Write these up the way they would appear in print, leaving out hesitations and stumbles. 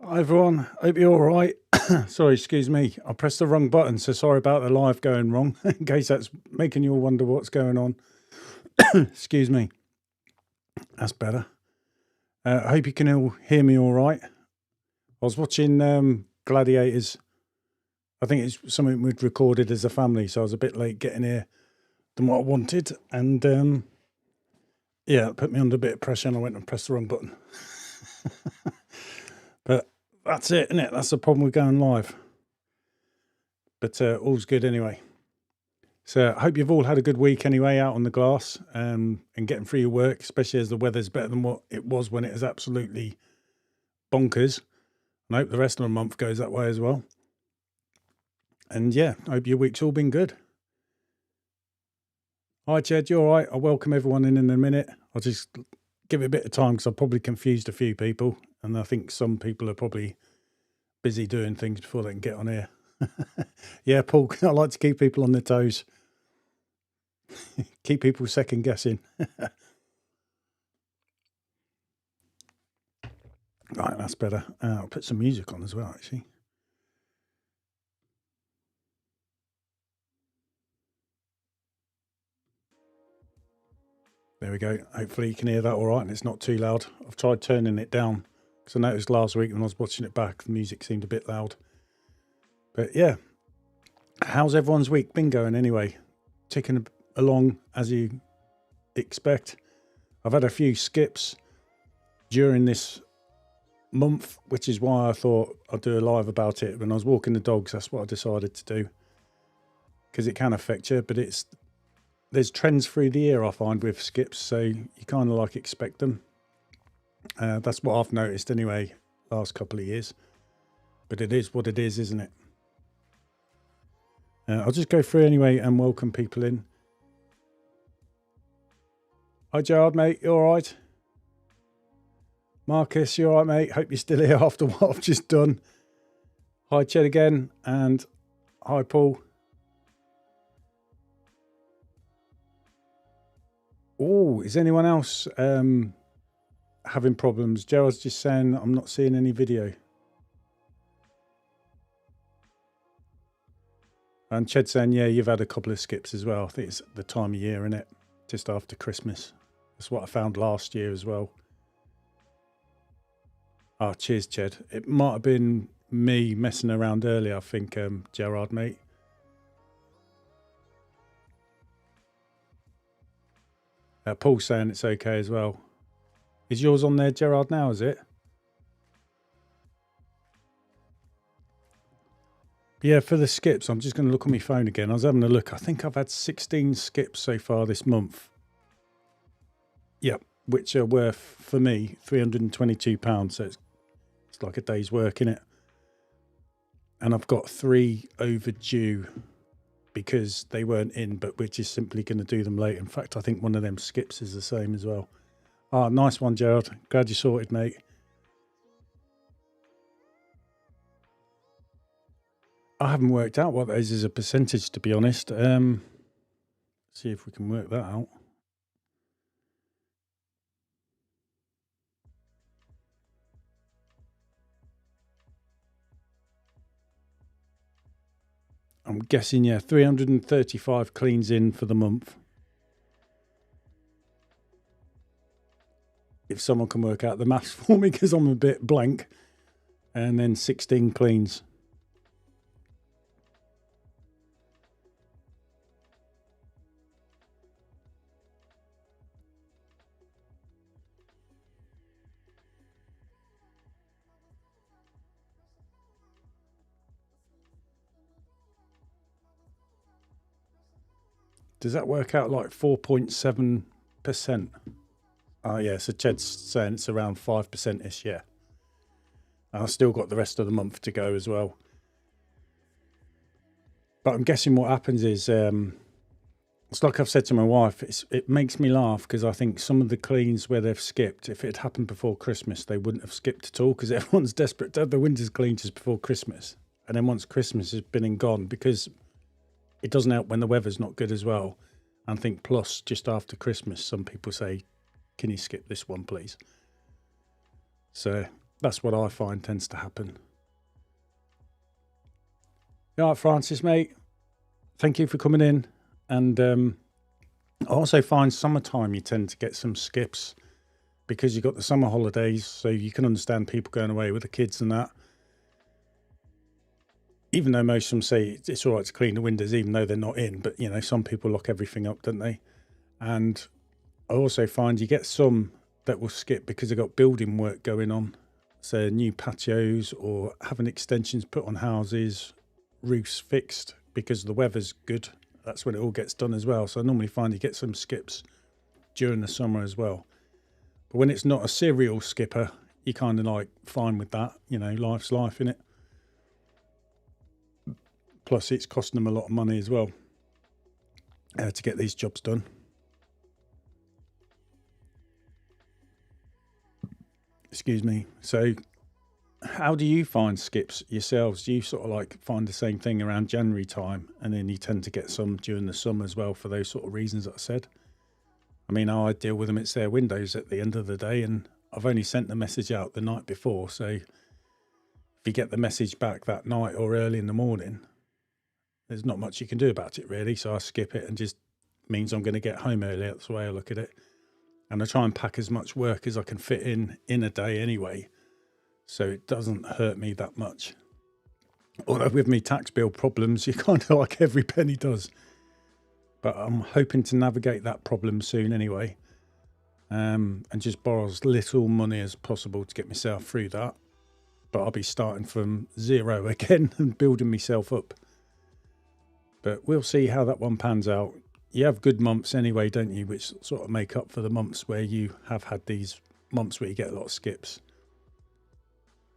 Hi everyone, hope you're all right. Sorry, excuse me. I pressed the wrong button, so sorry about the live going wrong. In case that's making you all wonder what's going on. Excuse me. That's better. I hope you can all hear me all right. I was watching Gladiators. I think it's something we'd recorded as a family, so I was a bit late getting here than what I wanted. And yeah, it put me under a bit of pressure and I went and pressed the wrong button. But that's it, isn't it? That's the problem with going live. But all's good anyway. So I hope you've all had a good week anyway, out on the glass and getting through your work, especially as the weather's better than what it was when it was absolutely bonkers. And I hope the rest of the month goes that way as well. And yeah, I hope your week's all been good. Hi, Jed, you all right? I'll welcome everyone in a minute. I'll just give it a bit of time because I've probably confused a few people. And I think some people are probably busy doing things before they can get on here. Yeah, Paul, I like to keep people on their toes. Keep people second guessing. Right, that's better. I'll put some music on as well, actually. There we go. Hopefully you can hear that all right and it's not too loud. I've tried turning it down because I noticed last week when I was watching it back, the music seemed a bit loud. But yeah, how's everyone's week been going anyway? Ticking along as you expect. I've had a few skips during this month, which is why I thought I'd do a live about it. When I was walking the dogs, that's what I decided to do, because it can affect you, but there's trends through the year I find with skips, so you kind of like expect them. That's what I've noticed anyway last couple of years, but it is what it is, isn't it? I'll just go through anyway and welcome people in. Hi Gerard, mate, you all right? Marcus, you all right, mate? Hope you're still here after what I've just done. Hi Ched again, and hi Paul. Oh, is anyone else having problems? Gerald's just saying I'm not seeing any video. And Ched saying, yeah, you've had a couple of skips as well. I think it's the time of year, isn't it? Just after Christmas. That's what I found last year as well. Oh, cheers, Ched. It might have been me messing around earlier, I think, Gerard, mate. Paul's saying it's okay as well. Is yours on there, Gerard, now, is it? Yeah, for the skips, I'm just going to look on my phone again. I was having a look. I think I've had 16 skips so far this month. Yep, which are worth, for me, £322. So it's like a day's work, innit? And I've got 3 overdue because they weren't in, but we're just simply going to do them late. In fact, I think one of them skips is the same as well. Ah, nice one, Gerard. Glad you sorted, mate. I haven't worked out what that is as a percentage, to be honest. See if we can work that out. I'm guessing, yeah, 335 cleans in for the month. If someone can work out the maths for me, because I'm a bit blank. And then 16 cleans. Does that work out like 4.7%? Oh, yeah, so Ched's saying it's around 5%-ish, yeah. I've still got the rest of the month to go as well. But I'm guessing what happens is, it's like I've said to my wife, it makes me laugh because I think some of the cleans where they've skipped, if it had happened before Christmas, they wouldn't have skipped at all because everyone's desperate to have the winters clean just before Christmas. And then once Christmas has been and gone, because it doesn't help when the weather's not good as well. And I think plus just after Christmas, some people say, can you skip this one, please? So That's what I find tends to happen. All right, Francis, mate. Thank you for coming in. And I also find summertime you tend to get some skips because you've got the summer holidays, so you can understand people going away with the kids and that. Even though most of them say it's all right to clean the windows, even though they're not in, but some people lock everything up, don't they? And I also find you get some that will skip because they've got building work going on, so new patios or having extensions put on houses, roofs fixed because the weather's good. That's when it all gets done as well. So I normally find you get some skips during the summer as well. But when it's not a serial skipper, you're kind of like fine with that. Life's life, innit? Plus, it's costing them a lot of money as well to get these jobs done. Excuse me. So how do you find skips yourselves? Do you sort of like find the same thing around January time, and then you tend to get some during the summer as well for those sort of reasons that I said? I mean, how I deal with them, it's their windows at the end of the day, and I've only sent the message out the night before. So if you get the message back that night or early in the morning, there's not much you can do about it really. So I skip it, and just means I'm going to get home early. That's the way I look at it. And I try and pack as much work as I can fit in a day anyway, so it doesn't hurt me that much. Although with me tax bill problems, you kind of like every penny does. But I'm hoping to navigate that problem soon anyway, and just borrow as little money as possible to get myself through that. But I'll be starting from zero again and building myself up. But we'll see how that one pans out. You have good months anyway, don't you, which sort of make up for the months where you have had these months where you get a lot of skips.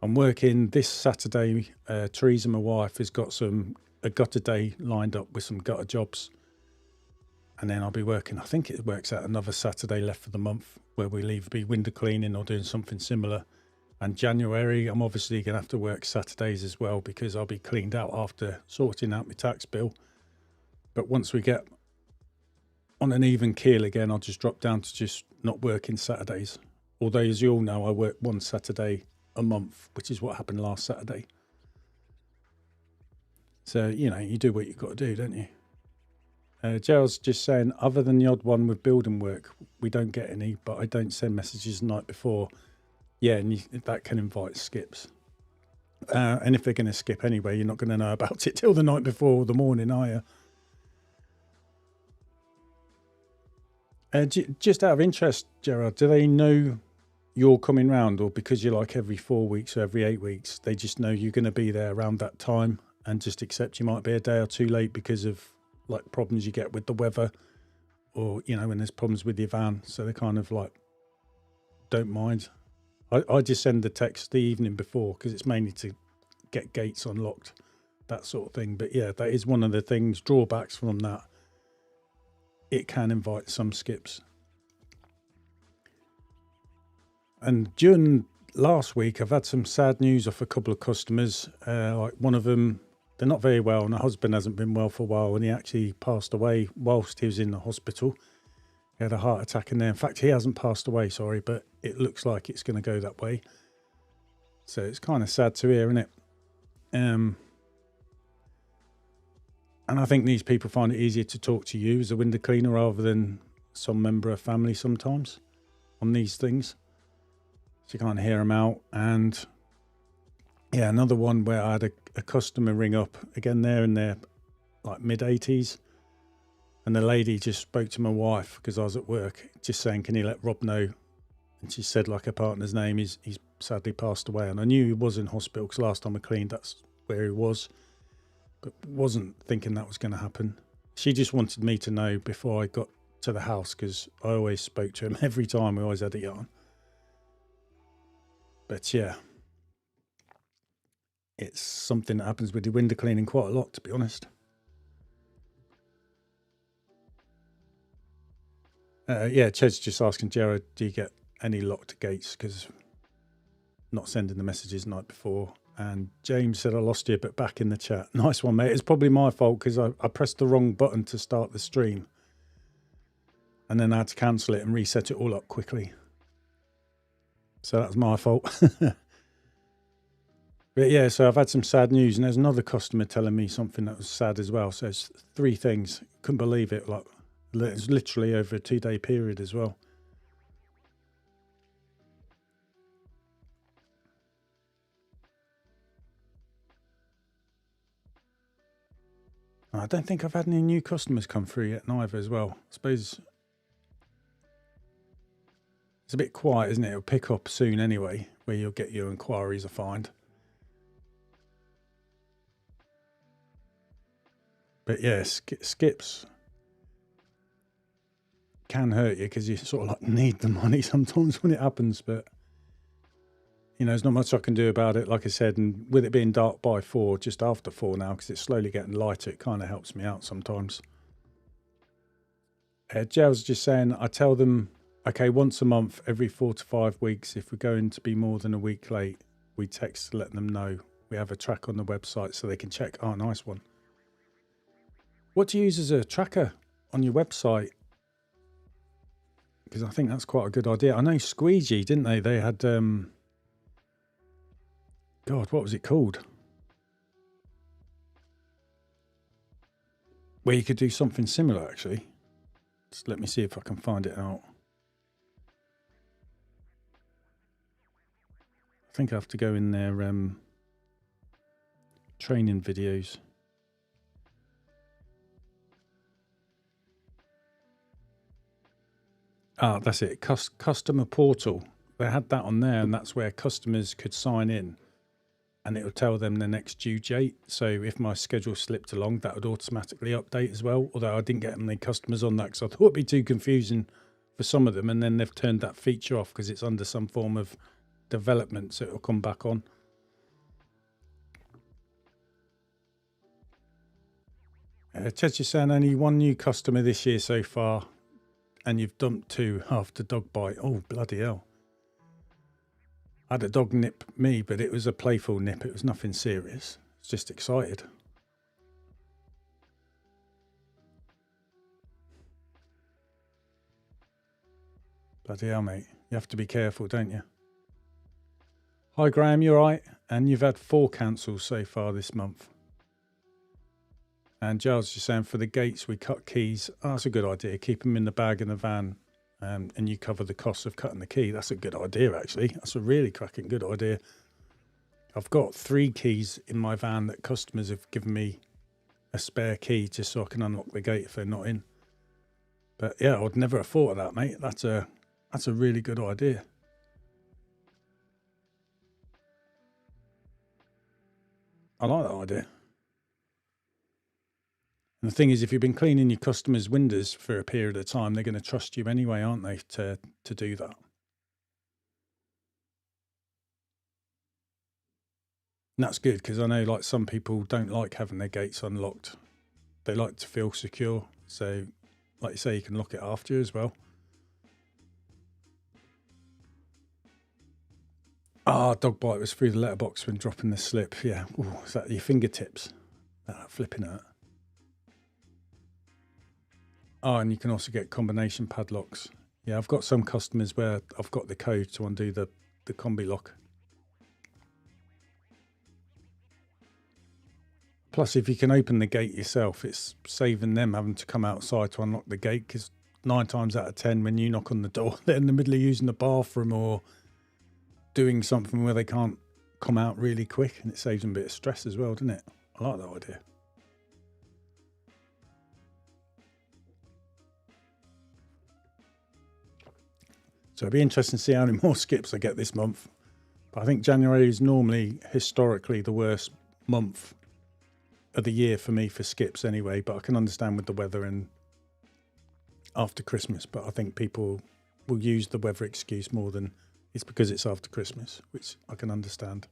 I'm working this Saturday. Teresa, my wife, has got a gutter day lined up with some gutter jobs. And then I'll be working, I think it works out another Saturday left for the month, where we'll either be window cleaning or doing something similar. And January, I'm obviously going to have to work Saturdays as well, because I'll be cleaned out after sorting out my tax bill. But once we get on an even keel again, I'll just drop down to just not working Saturdays. Although, as you all know, I work one Saturday a month, which is what happened last Saturday. So, you do what you've got to do, don't you? Gerald's just saying, other than the odd one with building work, we don't get any, but I don't send messages the night before. Yeah, and that can invite skips. And if they're going to skip anyway, you're not going to know about it till the night before or the morning, are you? Just out of interest, Gerard, do they know you're coming round, or because you're like every 4 weeks or every 8 weeks, they just know you're going to be there around that time and just accept you might be a day or two late because of like problems you get with the weather, or when there's problems with your van, so they kind of like don't mind? I just send the text the evening before because it's mainly to get gates unlocked, that sort of thing. But yeah, that is one of the things, drawbacks from that. It can invite some skips. And during last week, I've had some sad news off a couple of customers. Like one of them, they're not very well, and her husband hasn't been well for a while, and he actually passed away whilst he was in the hospital. He had a heart attack in there. In fact, he hasn't passed away, sorry, but it looks like it's going to go that way. So it's kind of sad to hear, isn't it? And I think these people find it easier to talk to you as a window cleaner rather than some member of family sometimes on these things. So you can't hear them out. And yeah, another one where I had a customer ring up, again, they're in their like mid-80s. And the lady just spoke to my wife because I was at work, just saying, can you let Rob know? And she said like her partner's name, he's sadly passed away. And I knew he was in hospital because last time I cleaned, that's where he was. But wasn't thinking that was going to happen. She just wanted me to know before I got to the house, because I always spoke to him every time. We always had a yarn. But yeah, it's something that happens with the window cleaning quite a lot, to be honest. Yeah, Ched's just asking, Jared, do you get any locked gates? Because not sending the messages the night before. And James said, I lost you, but back in the chat. Nice one, mate. It's probably my fault because I pressed the wrong button to start the stream. And then I had to cancel it and reset it all up quickly. So that was my fault. But yeah, so I've had some sad news, and there's another customer telling me something that was sad as well. So it's three things. Couldn't believe it. Like, it's literally over a 2-day period as well. I don't think I've had any new customers come through yet neither as well. I suppose it's a bit quiet, isn't it? It'll pick up soon anyway, where you'll get your inquiries, I find. But yeah, skips can hurt you because you sort of like need the money sometimes when it happens. But, you know, there's not much I can do about it, like I said. And with it being dark by 4, just after 4 now, because it's slowly getting lighter, it kind of helps me out sometimes. Gel's just saying, I tell them, okay, once a month, every 4 to 5 weeks, if we're going to be more than a week late, we text to let them know. We have a track on the website so they can check. Oh, nice one. What do you use as a tracker on your website? Because I think that's quite a good idea. I know Squeegee, didn't they? They had, God, what was it called? Where you could do something similar, actually. Just let me see if I can find it out. I think I have to go in their training videos. Ah, that's it. Customer portal. They had that on there, and that's where customers could sign in, and it would tell them the next due date. So if my schedule slipped along, that would automatically update as well. Although I didn't get any customers on that because I thought it'd be too confusing for some of them, and then they've turned that feature off because it's under some form of development, so it'll come back on. Ched's just saying only one new customer this year so far, and you've dumped 2 after dog bite. Oh, bloody hell. I had a dog nip me, but it was a playful nip. It was nothing serious. It's just excited. Bloody hell, mate. You have to be careful, don't you? Hi, Graham, you all right? And you've had 4 cancels so far this month. And Giles just saying, for the gates, we cut keys. Oh, that's a good idea. Keep them in the bag in the van, and you cover the cost of cutting the key. That's a good idea, actually. That's a really cracking good idea. I've got 3 keys in my van that customers have given me a spare key just so I can unlock the gate if they're not in. But yeah, I would never have thought of that, mate. That's a really good idea. I like that idea. And the thing is, if you've been cleaning your customers' windows for a period of time, they're going to trust you anyway, aren't they, to do that? And that's good, because I know like some people don't like having their gates unlocked. They like to feel secure. So, like you say, you can lock it after you as well. Ah, dog bite was through the letterbox when dropping the slip. Yeah. Ooh, is that your fingertips? Flipping out. Oh, and you can also get combination padlocks. Yeah, I've got some customers where I've got the code to undo the combi lock. Plus, if you can open the gate yourself, it's saving them having to come outside to unlock the gate, because 9 times out of 10, when you knock on the door, they're in the middle of using the bathroom or doing something where they can't come out really quick, and it saves them a bit of stress as well, doesn't it? I like that idea. So it'll be interesting to see how many more skips I get this month. But I think January is normally historically the worst month of the year for me for skips anyway, but I can understand with the weather and after Christmas. But I think people will use the weather excuse more than it's because it's after Christmas, which I can understand.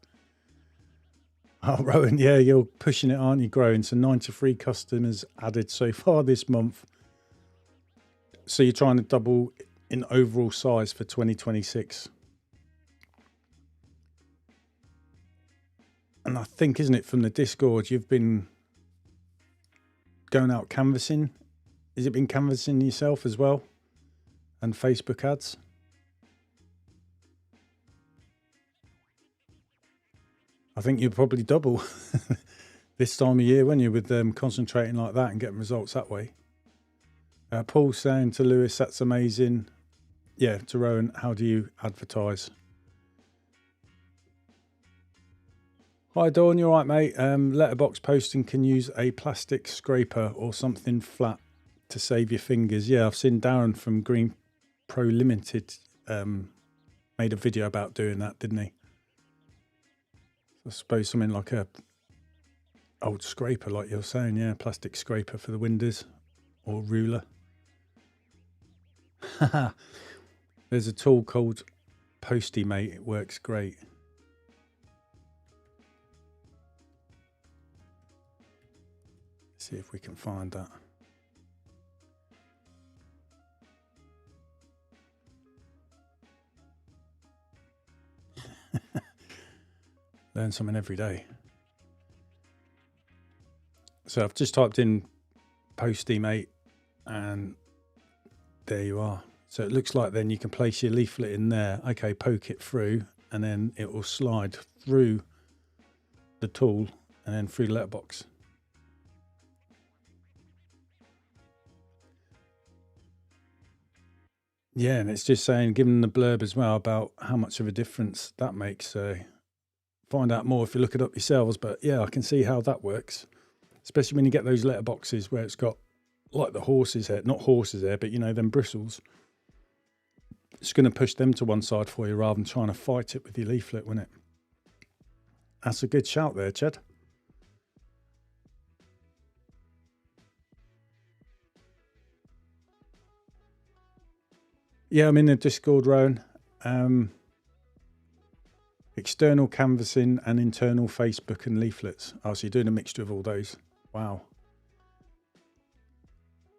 Oh, Rowan, yeah, you're pushing it, aren't you, growing? So 93 customers added so far this month. So you're trying to double in overall size for 2026. And I think, isn't it, from the Discord, you've been going out canvassing. Has it been canvassing yourself as well? And Facebook ads? I think you're probably double this time of year when you're with concentrating like that and getting results that way. Paul saying to Lewis, that's amazing. Yeah, to Rowan, how do you advertise? Hi Dawn, you alright mate? Letterbox posting can use a plastic scraper or something flat to save your fingers. Yeah, I've seen Darren from Green Pro Limited made a video about doing that, didn't he? I suppose something like a old scraper, like you're saying, yeah, plastic scraper for the windows or ruler. There's a tool called Posty Mate. It works great. See if we can find that. Learn something every day. So I've just typed in Posty Mate and there you are. So it looks like then you can place your leaflet in there. Okay, poke it through and then it will slide through the tool and then through the letterbox. Yeah, and it's just saying, given the blurb as well about how much of a difference that makes. So find out more if you look it up yourselves. But yeah, I can see how that works, especially when you get those letterboxes where it's got like the horse's hair, not horse's hair, but you know, them bristles. It's going to push them to one side for you rather than trying to fight it with your leaflet, won't it? That's a good shout there, Ched. Yeah, I'm in the Discord, Rowan. External canvassing and internal Facebook and leaflets. Oh, so you're doing a mixture of all those. Wow.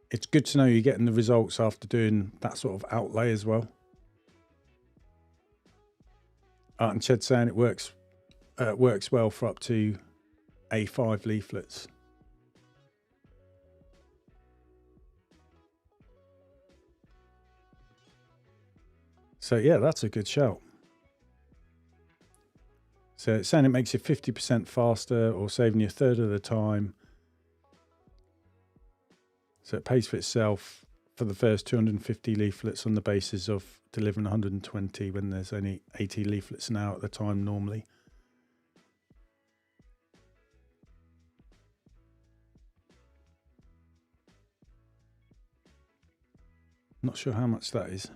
It's good to know you're getting the results after doing that sort of outlay as well. And Ched's saying it works well for up to A5 leaflets. So yeah, that's a good shout. So it's saying it makes you 50% faster or saving you a third of the time. So it pays for itself for the first 250 leaflets on the basis of delivering 120 when there's only 80 leaflets now at the time normally. Not sure how much that is.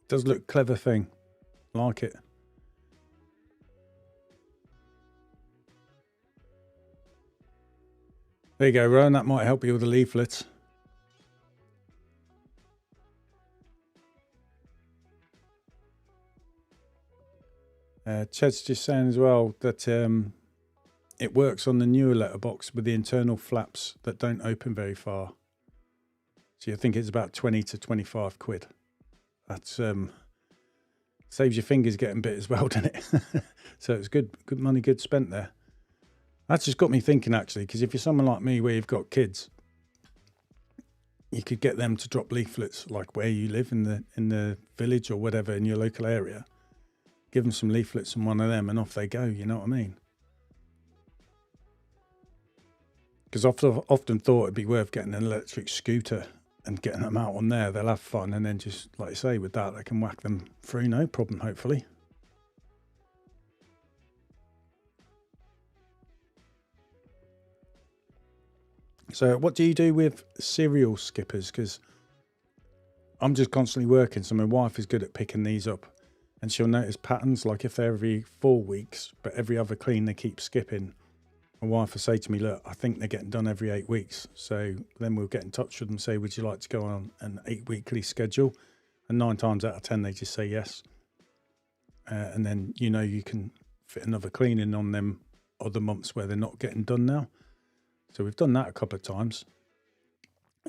Does look clever thing. Like it. There you go, Rowan. That might help you with the leaflets. Ched's just saying as well that it works on the newer letterbox with the internal flaps that don't open very far. So you think it's about 20 to 25 quid. That's saves your fingers getting bit as well, doesn't it? So it's good money, good spent there. That's just got me thinking actually, because if you're someone like me where you've got kids, you could get them to drop leaflets like where you live in the village or whatever in your local area. Give them some leaflets and one of them and off they go, you know what I mean? Because I've often thought it'd be worth getting an electric scooter and getting them out on there. They'll have fun, and then just, like I say, with that, they can whack them through, no problem, hopefully. So what do you do with serial skippers? Because I'm just constantly working, so my wife is good at picking these up. And she'll notice patterns, like if they're every 4 weeks, but every other clean they keep skipping. My wife will say to me, look, I think they're getting done every 8 weeks. So then we'll get in touch with them and say, would you like to go on an 8-weekly schedule? And 9 times out of 10, they just say yes. And then, you know, you can fit another cleaning on them other months where they're not getting done now. So we've done that a couple of times.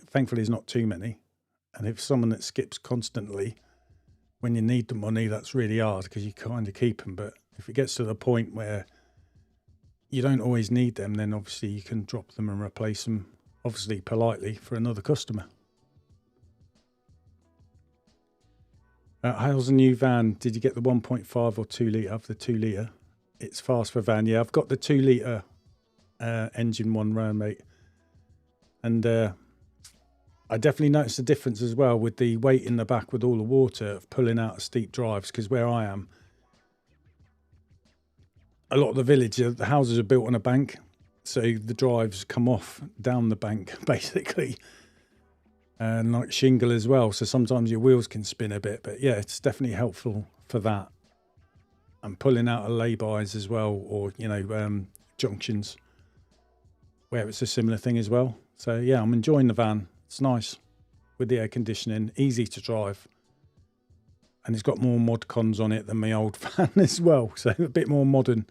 Thankfully, there's not too many. And if someone that skips constantly, when you need the money, that's really hard because you kind of keep them. But if it gets to the point where you don't always need them, then obviously you can drop them and replace them, obviously politely, for another customer. How's the new van? Did you get the 1.5 or 2 litre? Of the 2 litre, it's fast for van. Yeah, I've got the 2 litre engine one round, mate. And I definitely noticed a difference as well with the weight in the back with all the water of pulling out of steep drives, because where I am, a lot of the village, the houses are built on a bank, so the drives come off down the bank basically, and like shingle as well, so sometimes your wheels can spin a bit. But yeah, it's definitely helpful for that, and pulling out of lay-bys as well, or junctions where it's a similar thing as well. So yeah, I'm enjoying the van. It's nice with the air conditioning, easy to drive, and it's got more mod cons on it than my old van as well, so a bit more modern.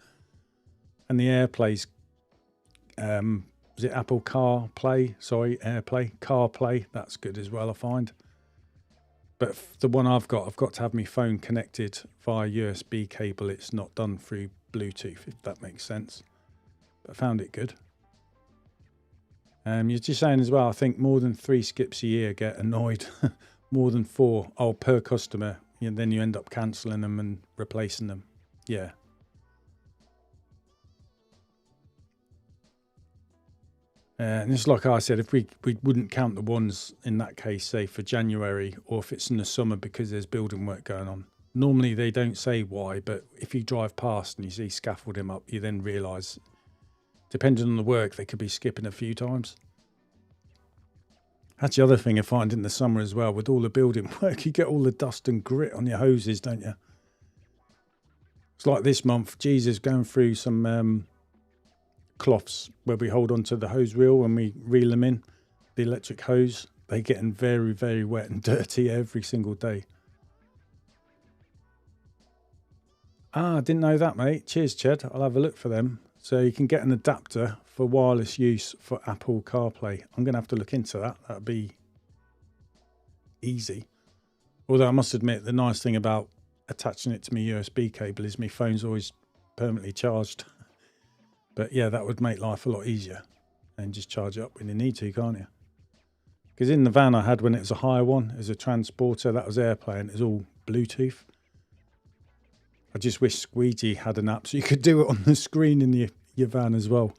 And the AirPlay's was it Apple CarPlay? Sorry, AirPlay, CarPlay. That's good as well, I find. But the one I've got to have my phone connected via USB cable. It's not done through Bluetooth, if that makes sense. But I found it good. You're just saying as well, I think more than 3 skips a year get annoyed. More than 4, per customer. And then you end up cancelling them and replacing them. Yeah. And it's like I said, if we wouldn't count the ones in that case, say for January, or if it's in the summer because there's building work going on. Normally they don't say why, but if you drive past and you see scaffolding up, you then realise, depending on the work, they could be skipping a few times. That's the other thing I find in the summer as well, with all the building work, you get all the dust and grit on your hoses, don't you? It's like this month, Jesus, going through some cloths where we hold onto the hose reel when we reel them in, the electric hose. They're getting very, very wet and dirty every single day. I didn't know that, mate. Cheers, Ched. I'll have a look for them. So you can get an adapter for wireless use for Apple CarPlay. I'm going to have to look into that. That'd be easy. Although I must admit, the nice thing about attaching it to my USB cable is my phone's always permanently charged. But yeah, that would make life a lot easier. And just charge it up when you need to, can't you? Because in the van I had, when it was a higher one, as a transporter, that was AirPlay and it was all Bluetooth. I just wish Squeegee had an app so you could do it on the screen in your van as well.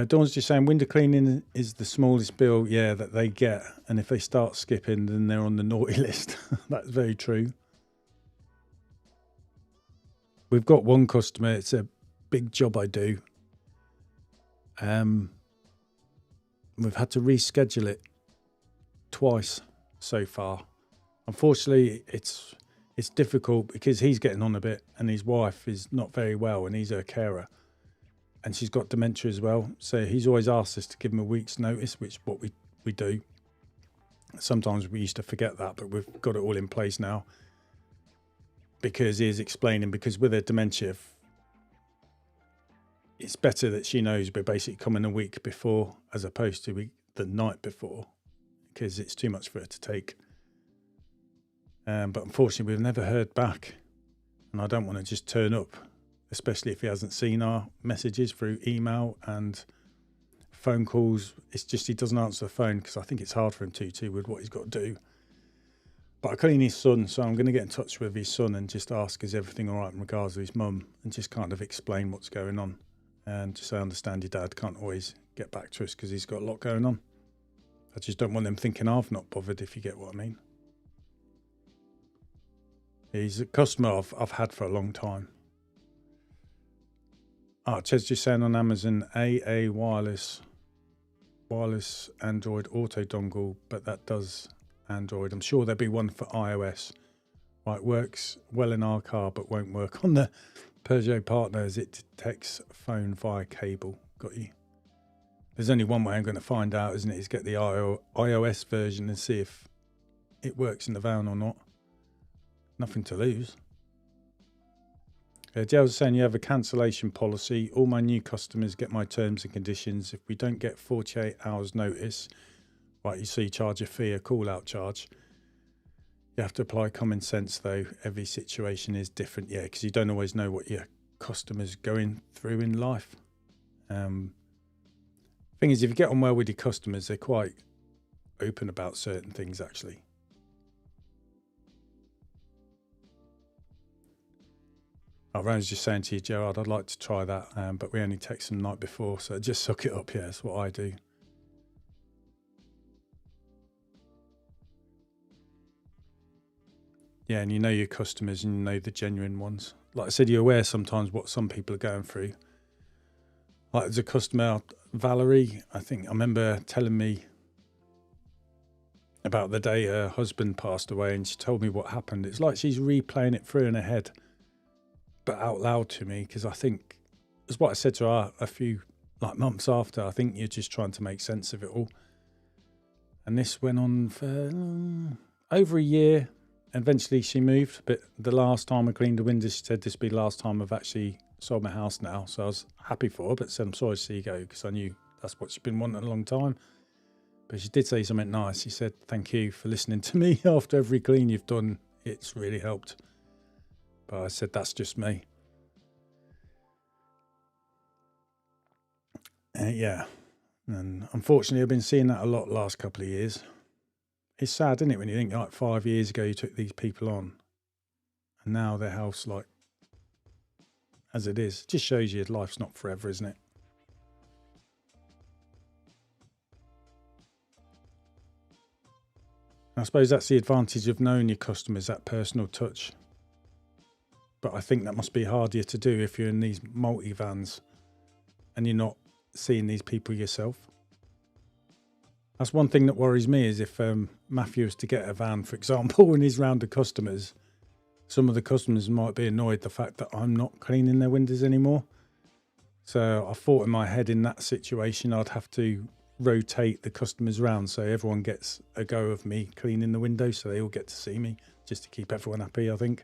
Dawn's just saying window cleaning is the smallest bill, yeah, that they get. And if they start skipping, then they're on the naughty list. That's very true. We've got one customer, it's a big job I do. We've had to reschedule it twice so far. Unfortunately, it's difficult because he's getting on a bit and his wife is not very well and he's her carer. And she's got dementia as well. So he's always asked us to give him a week's notice, which is what we do. Sometimes we used to forget that, but we've got it all in place now. Because he is explaining, because with her dementia, it's better that she knows we're basically coming a week before as opposed to the night before, because it's too much for her to take. But unfortunately, we've never heard back. And I don't want to just turn up, especially if he hasn't seen our messages through email and phone calls. It's just he doesn't answer the phone because I think it's hard for him to with what he's got to do. But I clean his son, so I'm going to get in touch with his son and just ask, is everything all right in regards to his mum, and just kind of explain what's going on. And just say, I understand your dad can't always get back to us because he's got a lot going on. I just don't want them thinking I've not bothered, if you get what I mean. He's a customer I've had for a long time. Ched's just saying on Amazon, AA wireless Android auto dongle, but that does Android. I'm sure there'll be one for iOS. Right, works well in our car, but won't work on the Peugeot partner as it detects phone via cable. Got you. There's only one way I'm going to find out, isn't it? Is get the iOS version and see if it works in the van or not. Nothing to lose. Dale's saying you have a cancellation policy. All my new customers get my terms and conditions. If we don't get 48 hours notice, right, you see, charge a fee, a call out charge. You have to apply common sense though. Every situation is different. Yeah, because you don't always know what your customer's going through in life. Thing is, if you get on well with your customers, they're quite open about certain things actually. Rowan's just saying to you, Gerard, I'd like to try that, but we only text them the night before, so just suck it up. Yeah, that's what I do. Yeah, and you know your customers and you know the genuine ones. Like I said, you're aware sometimes what some people are going through. Like there's a customer, Valerie, I remember telling me about the day her husband passed away and she told me what happened. It's like she's replaying it through in her head, but out loud to me, because I think it's what I said to her a few months after. I think you're just trying to make sense of it all. And this went on for over a year. Eventually she moved, but the last time I cleaned the windows, she said this will be the last time I've actually sold my house now. So I was happy for her, but said I'm sorry to see you go, because I knew that's what she'd been wanting a long time. But she did say something nice. She said, thank you for listening to me after every clean you've done. It's really helped. But I said, that's just me. Yeah. And unfortunately, I've been seeing that a lot the last couple of years. It's sad, isn't it, when you think 5 years ago you took these people on and now their house as it is. It just shows you life's not forever, isn't it? I suppose that's the advantage of knowing your customers, that personal touch. But I think that must be harder to do if you're in these multi-vans and you're not seeing these people yourself. That's one thing that worries me, is if Matthew was to get a van, for example, and he's round the customers, some of the customers might be annoyed the fact that I'm not cleaning their windows anymore. So I thought in my head, in that situation, I'd have to rotate the customers around so everyone gets a go of me cleaning the windows, so they all get to see me, just to keep everyone happy, I think.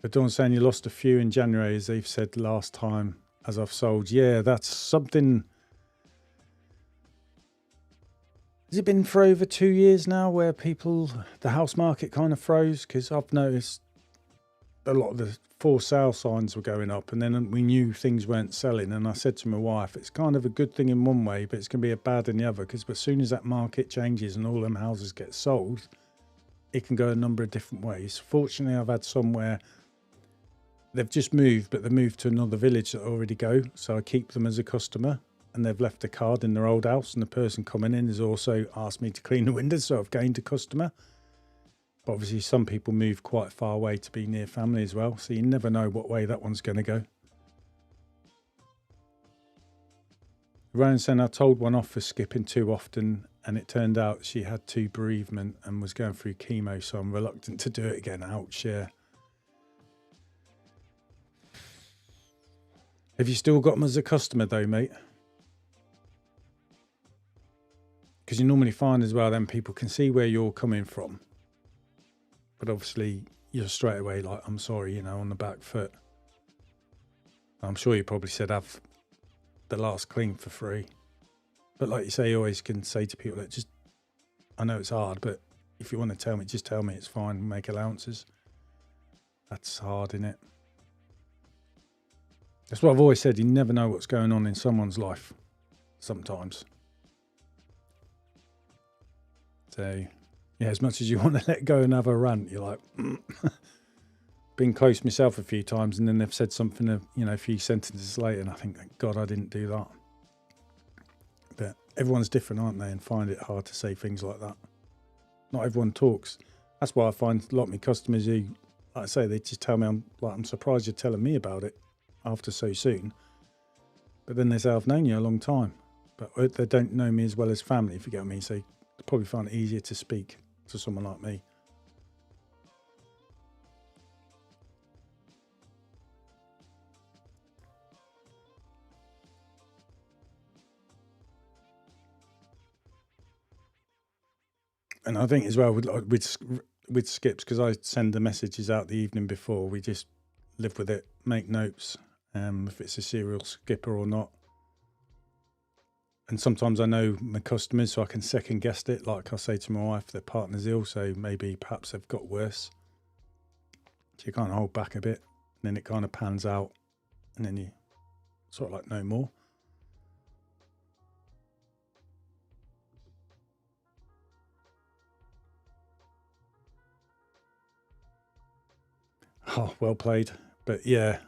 But Dawn's saying you lost a few in January, as they've said last time, as I've sold. Yeah, that's something. Has it been for over 2 years now where the house market kind of froze? Because I've noticed a lot of the for sale signs were going up, and then we knew things weren't selling. And I said to my wife, it's kind of a good thing in one way, but it's going to be a bad in the other, because as soon as that market changes and all them houses get sold, it can go a number of different ways. Fortunately, I've had some where they've just moved, but they moved to another village that I already go, so I keep them as a customer, and they've left a card in their old house, and the person coming in has also asked me to clean the windows, so I've gained a customer. But obviously some people move quite far away to be near family as well, so you never know what way that one's going to go. Rowan saying I told one off for skipping too often, and it turned out she had 2 bereavement and was going through chemo, so I'm reluctant to do it again. Ouch, yeah. Have you still got them as a customer though, mate? Because you normally find as well, then people can see where you're coming from. But obviously you're straight away like, I'm sorry, on the back foot. I'm sure you probably said have the last clean for free. But like you say, you always can say to people that I know it's hard, but if you want to tell me, just tell me, it's fine, make allowances. That's hard, isn't it? That's what I've always said. You never know what's going on in someone's life sometimes. So, yeah, as much as you want to let go and have a rant, you're like, been close myself a few times, and then they've said something, a few sentences later, and I think, thank God I didn't do that. But everyone's different, aren't they? And find it hard to say things like that. Not everyone talks. That's why I find a lot of my customers who, like I say, they just tell me, I'm surprised you're telling me about it after so soon. But then they say, I've known you a long time, but they don't know me as well as family, if you get what I mean. So they probably find it easier to speak to someone like me. And I think as well with skips, because I send the messages out the evening before, we just live with it, make notes, if it's a serial skipper or not. And sometimes I know my customers, so I can second guess it. Like I say to my wife, their partner's ill, so maybe perhaps they've got worse. So you can't hold back a bit, and then it kind of pans out, and then you sort of like no more. Oh, well played. But yeah,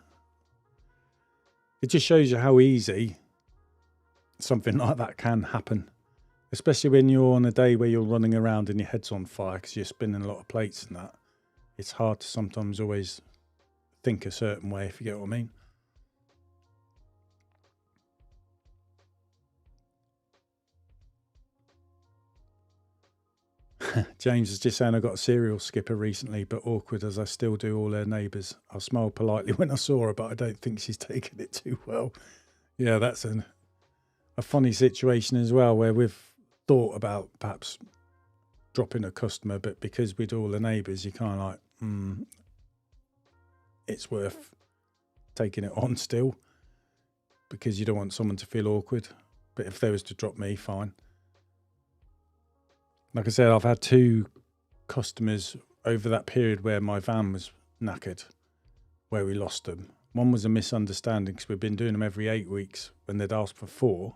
it just shows you how easy something like that can happen, especially when you're on a day where you're running around and your head's on fire because you're spinning a lot of plates and that. It's hard to sometimes always think a certain way, if you get what I mean. James is just saying I got a serial skipper recently, but awkward as I still do all her neighbours. I smiled politely when I saw her, but I don't think she's taken it too well. Yeah, that's a funny situation as well, where we've thought about perhaps dropping a customer, but because we do all the neighbours, you kind of like, it's worth taking it on still, because you don't want someone to feel awkward. But if they was to drop me, fine. Like I said, I've had 2 customers over that period where my van was knackered, where we lost them. One was a misunderstanding because we've been doing them every 8 weeks when they'd asked for 4,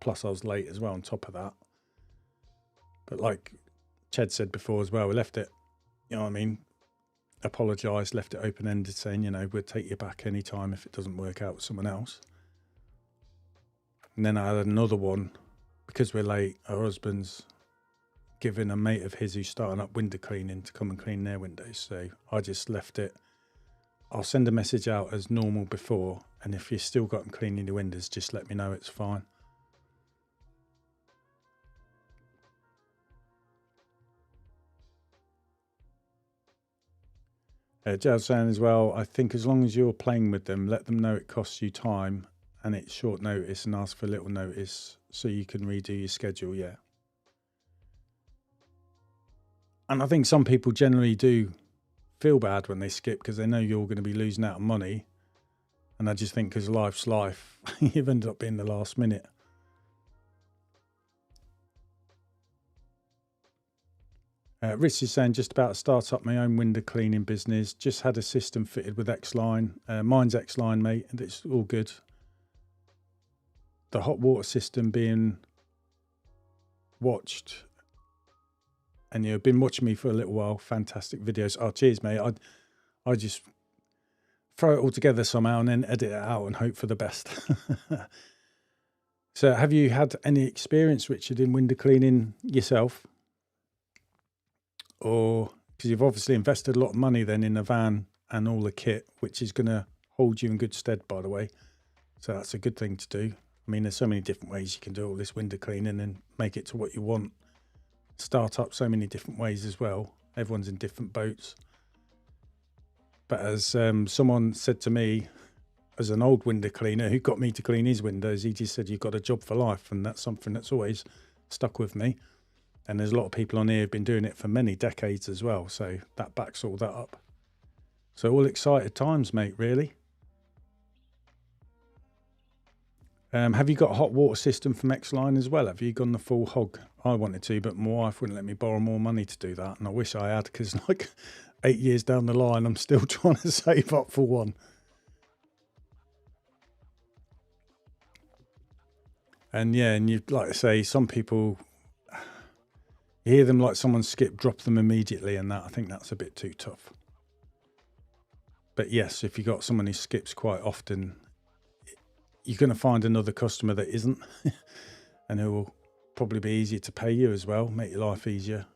plus I was late as well on top of that. But like Ched said before as well, we left it, you know what I mean, apologised, left it open-ended, saying, you know, we'll take you back any time if it doesn't work out with someone else. And then I had another one, because we're late, our husband's given a mate of his who's starting up window cleaning to come and clean their windows. So I just left it. I'll send a message out as normal before, and if you've still got them cleaning the windows, just let me know, it's fine. Jazz saying as well, I think as long as you're playing with them, let them know it costs you time and it's short notice, and ask for a little notice so you can redo your schedule. Yeah. And I think some people generally do feel bad when they skip because they know you're going to be losing out on money. And I just think because life's life, you've ended up being the last minute. Rich is saying, just about to start up my own window cleaning business. Just had a system fitted with X-Line. Mine's X-Line, mate, and it's all good. The hot water system being watched, and you've been watching me for a little while. Fantastic videos. Oh, cheers, mate. I just throw it all together somehow and then edit it out and hope for the best. So have you had any experience, Richard, in window cleaning yourself? Or, because you've obviously invested a lot of money then in the van and all the kit, which is going to hold you in good stead, by the way. So that's a good thing to do. I mean, there's so many different ways you can do all this window cleaning and make it to what you want. Start up so many different ways as well. Everyone's in different boats. But as someone said to me, as an old window cleaner who got me to clean his windows, he just said, you've got a job for life. And that's something that's always stuck with me. And there's a lot of people on here who've been doing it for many decades as well. So that backs all that up. So all excited times, mate, really. Have you got a hot water system from X-Line as well? Have you gone the full hog? I wanted to, but my wife wouldn't let me borrow more money to do that. And I wish I had, because like 8 years down the line, I'm still trying to save up for one. And yeah, and you'd like to say, some people, you hear them like someone skip, drop them immediately, and that, I think that's a bit too tough. But yes, if you got someone who skips quite often, you're going to find another customer that isn't, and who will probably be easier to pay you as well, make your life easier.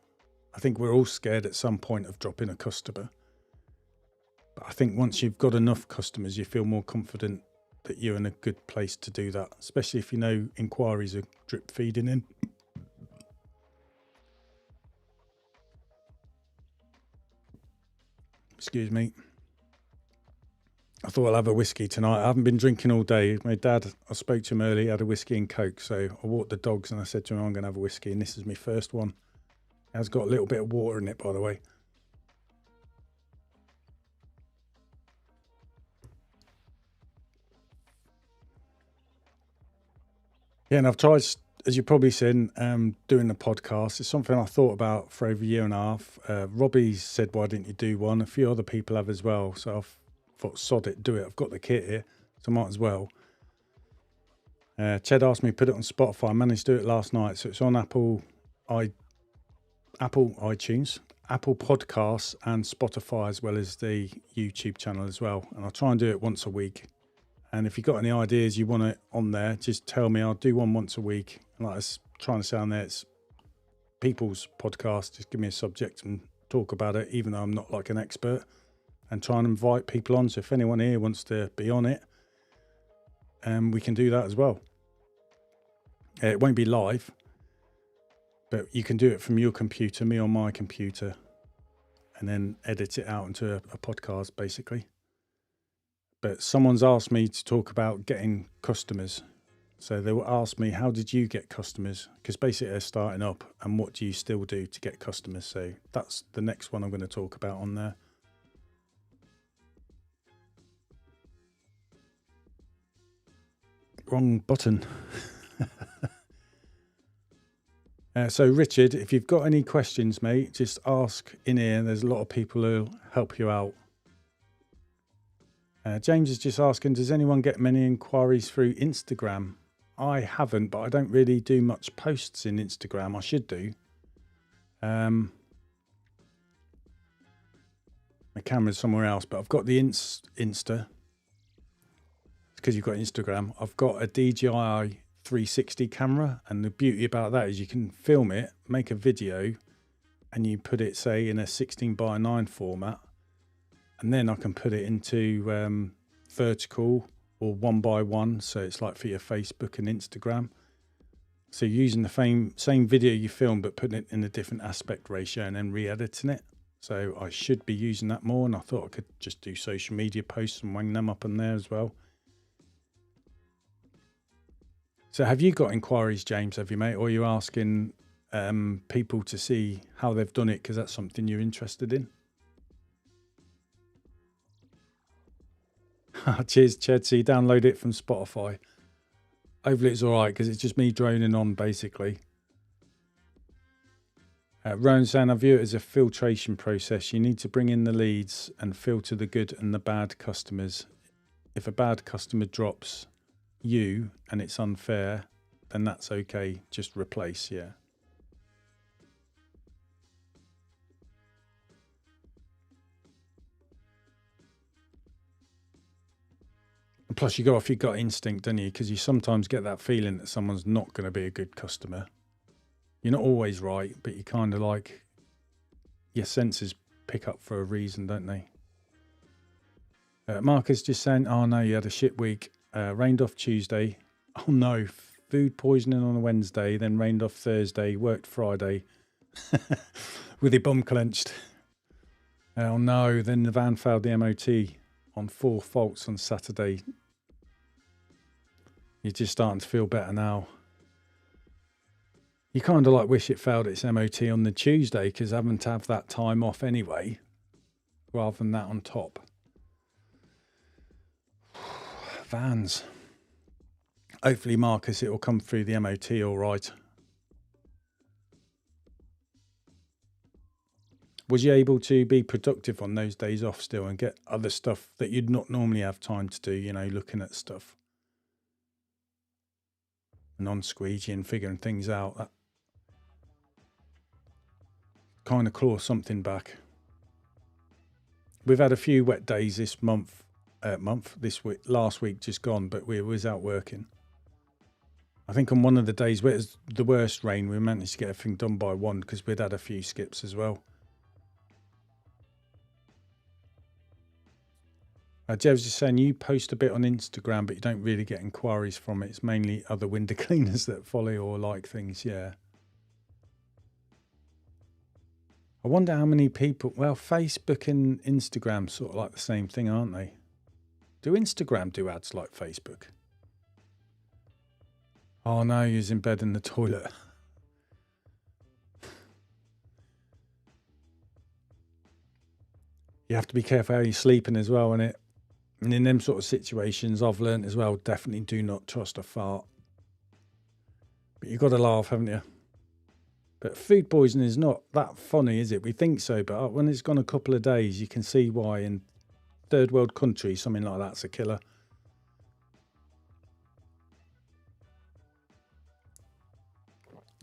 I think we're all scared at some point of dropping a customer. But I think once you've got enough customers, you feel more confident that you're in a good place to do that, especially if you know inquiries are drip feeding in. Excuse me. I thought I'll have a whiskey tonight. I haven't been drinking all day. My dad, I spoke to him earlier, had a whiskey and Coke. So I walked the dogs and I said to him, I'm going to have a whiskey. And this is my first one. has got a little bit of water in it, by the way. Yeah, and I've tried, as you've probably seen, doing the podcast. It's something I thought about for over a year and a half. Robbie said, why didn't you do one? A few other people have as well. So I've thought, sod it, do it. I've got the kit here, so I might as well. Ched asked me to put it on Spotify. I managed to do it last night. So it's on Apple iTunes, Apple Podcasts, and Spotify, as well as the YouTube channel as well. And I'll try and do it once a week. And if you've got any ideas you want it on there, just tell me. I'll do one once a week. And like I was trying to say on there, it's people's podcast. Just give me a subject and talk about it, even though I'm not like an expert. And try and invite people on. So if anyone here wants to be on it, we can do that as well. It won't be live, but you can do it from your computer, me on my computer, and then edit it out into a podcast, basically. But someone's asked me to talk about getting customers. So they will ask me, how did you get customers? Because basically they're starting up, and what do you still do to get customers? So that's the next one I'm going to talk about on there. Wrong button. So Richard, if you've got any questions, mate, just ask in here. There's a lot of people who'll help you out. James is just asking, does anyone get many inquiries through Instagram? I haven't, but I don't really do much posts in Instagram. I should do. My camera's somewhere else, but I've got the Insta. It's because you've got Instagram. I've got a DJI 360 camera, and the beauty about that is you can film it, make a video, and you put it, say, in a 16:9 format. And then I can put it into vertical or 1:1. So it's like for your Facebook and Instagram. So you're using the same video you film, but putting it in a different aspect ratio and then re-editing it. So I should be using that more. And I thought I could just do social media posts and wang them up on there as well. So have you got inquiries, James, have you, mate? Or are you asking people to see how they've done it because that's something you're interested in? Cheers, Ched. So you download it from Spotify. Hopefully it's all right because it's just me droning on, basically. Rowan saying, I view it as a filtration process. You need to bring in the leads and filter the good and the bad customers. If a bad customer drops you and it's unfair, then that's okay. Just replace, yeah. Plus, you go off your gut instinct, don't you? Because you sometimes get that feeling that someone's not going to be a good customer. You're not always right, but you kind of like, your senses pick up for a reason, don't they? Marcus just saying, oh no, you had a shit week. Rained off Tuesday. Oh no, food poisoning on a Wednesday, then rained off Thursday, worked Friday with your bum clenched. Oh no, then the van failed the MOT on 4 faults on Saturday. You're just starting to feel better now. You kind of like wish it failed its MOT on the Tuesday because having to have that time off anyway, rather than that on top. Vans. Hopefully, Marcus, it will come through the MOT all right. Was you able to be productive on those days off still and get other stuff that you'd not normally have time to do, you know, looking at stuff? Non-squeegee and figuring things out. That kind of claw something back. We've had a few wet days this this week, last week just gone, but we was out working. I think on one of the days where it was the worst rain, we managed to get everything done by 1 because we'd had a few skips as well. Jev's just saying you post a bit on Instagram, but you don't really get inquiries from it. It's mainly other window cleaners that follow or like things, yeah. I wonder how many people... Well, Facebook and Instagram sort of like the same thing, aren't they? Do Instagram do ads like Facebook? Oh no, you're in bed in the toilet. you have to be careful how you're sleeping as well, and in them sort of situations, I've learned as well, definitely do not trust a fart. But you've got to laugh, haven't you? But food poisoning is not that funny, is it? We think so, but when it's gone a couple of days, you can see why. In third world countries, something like that's a killer.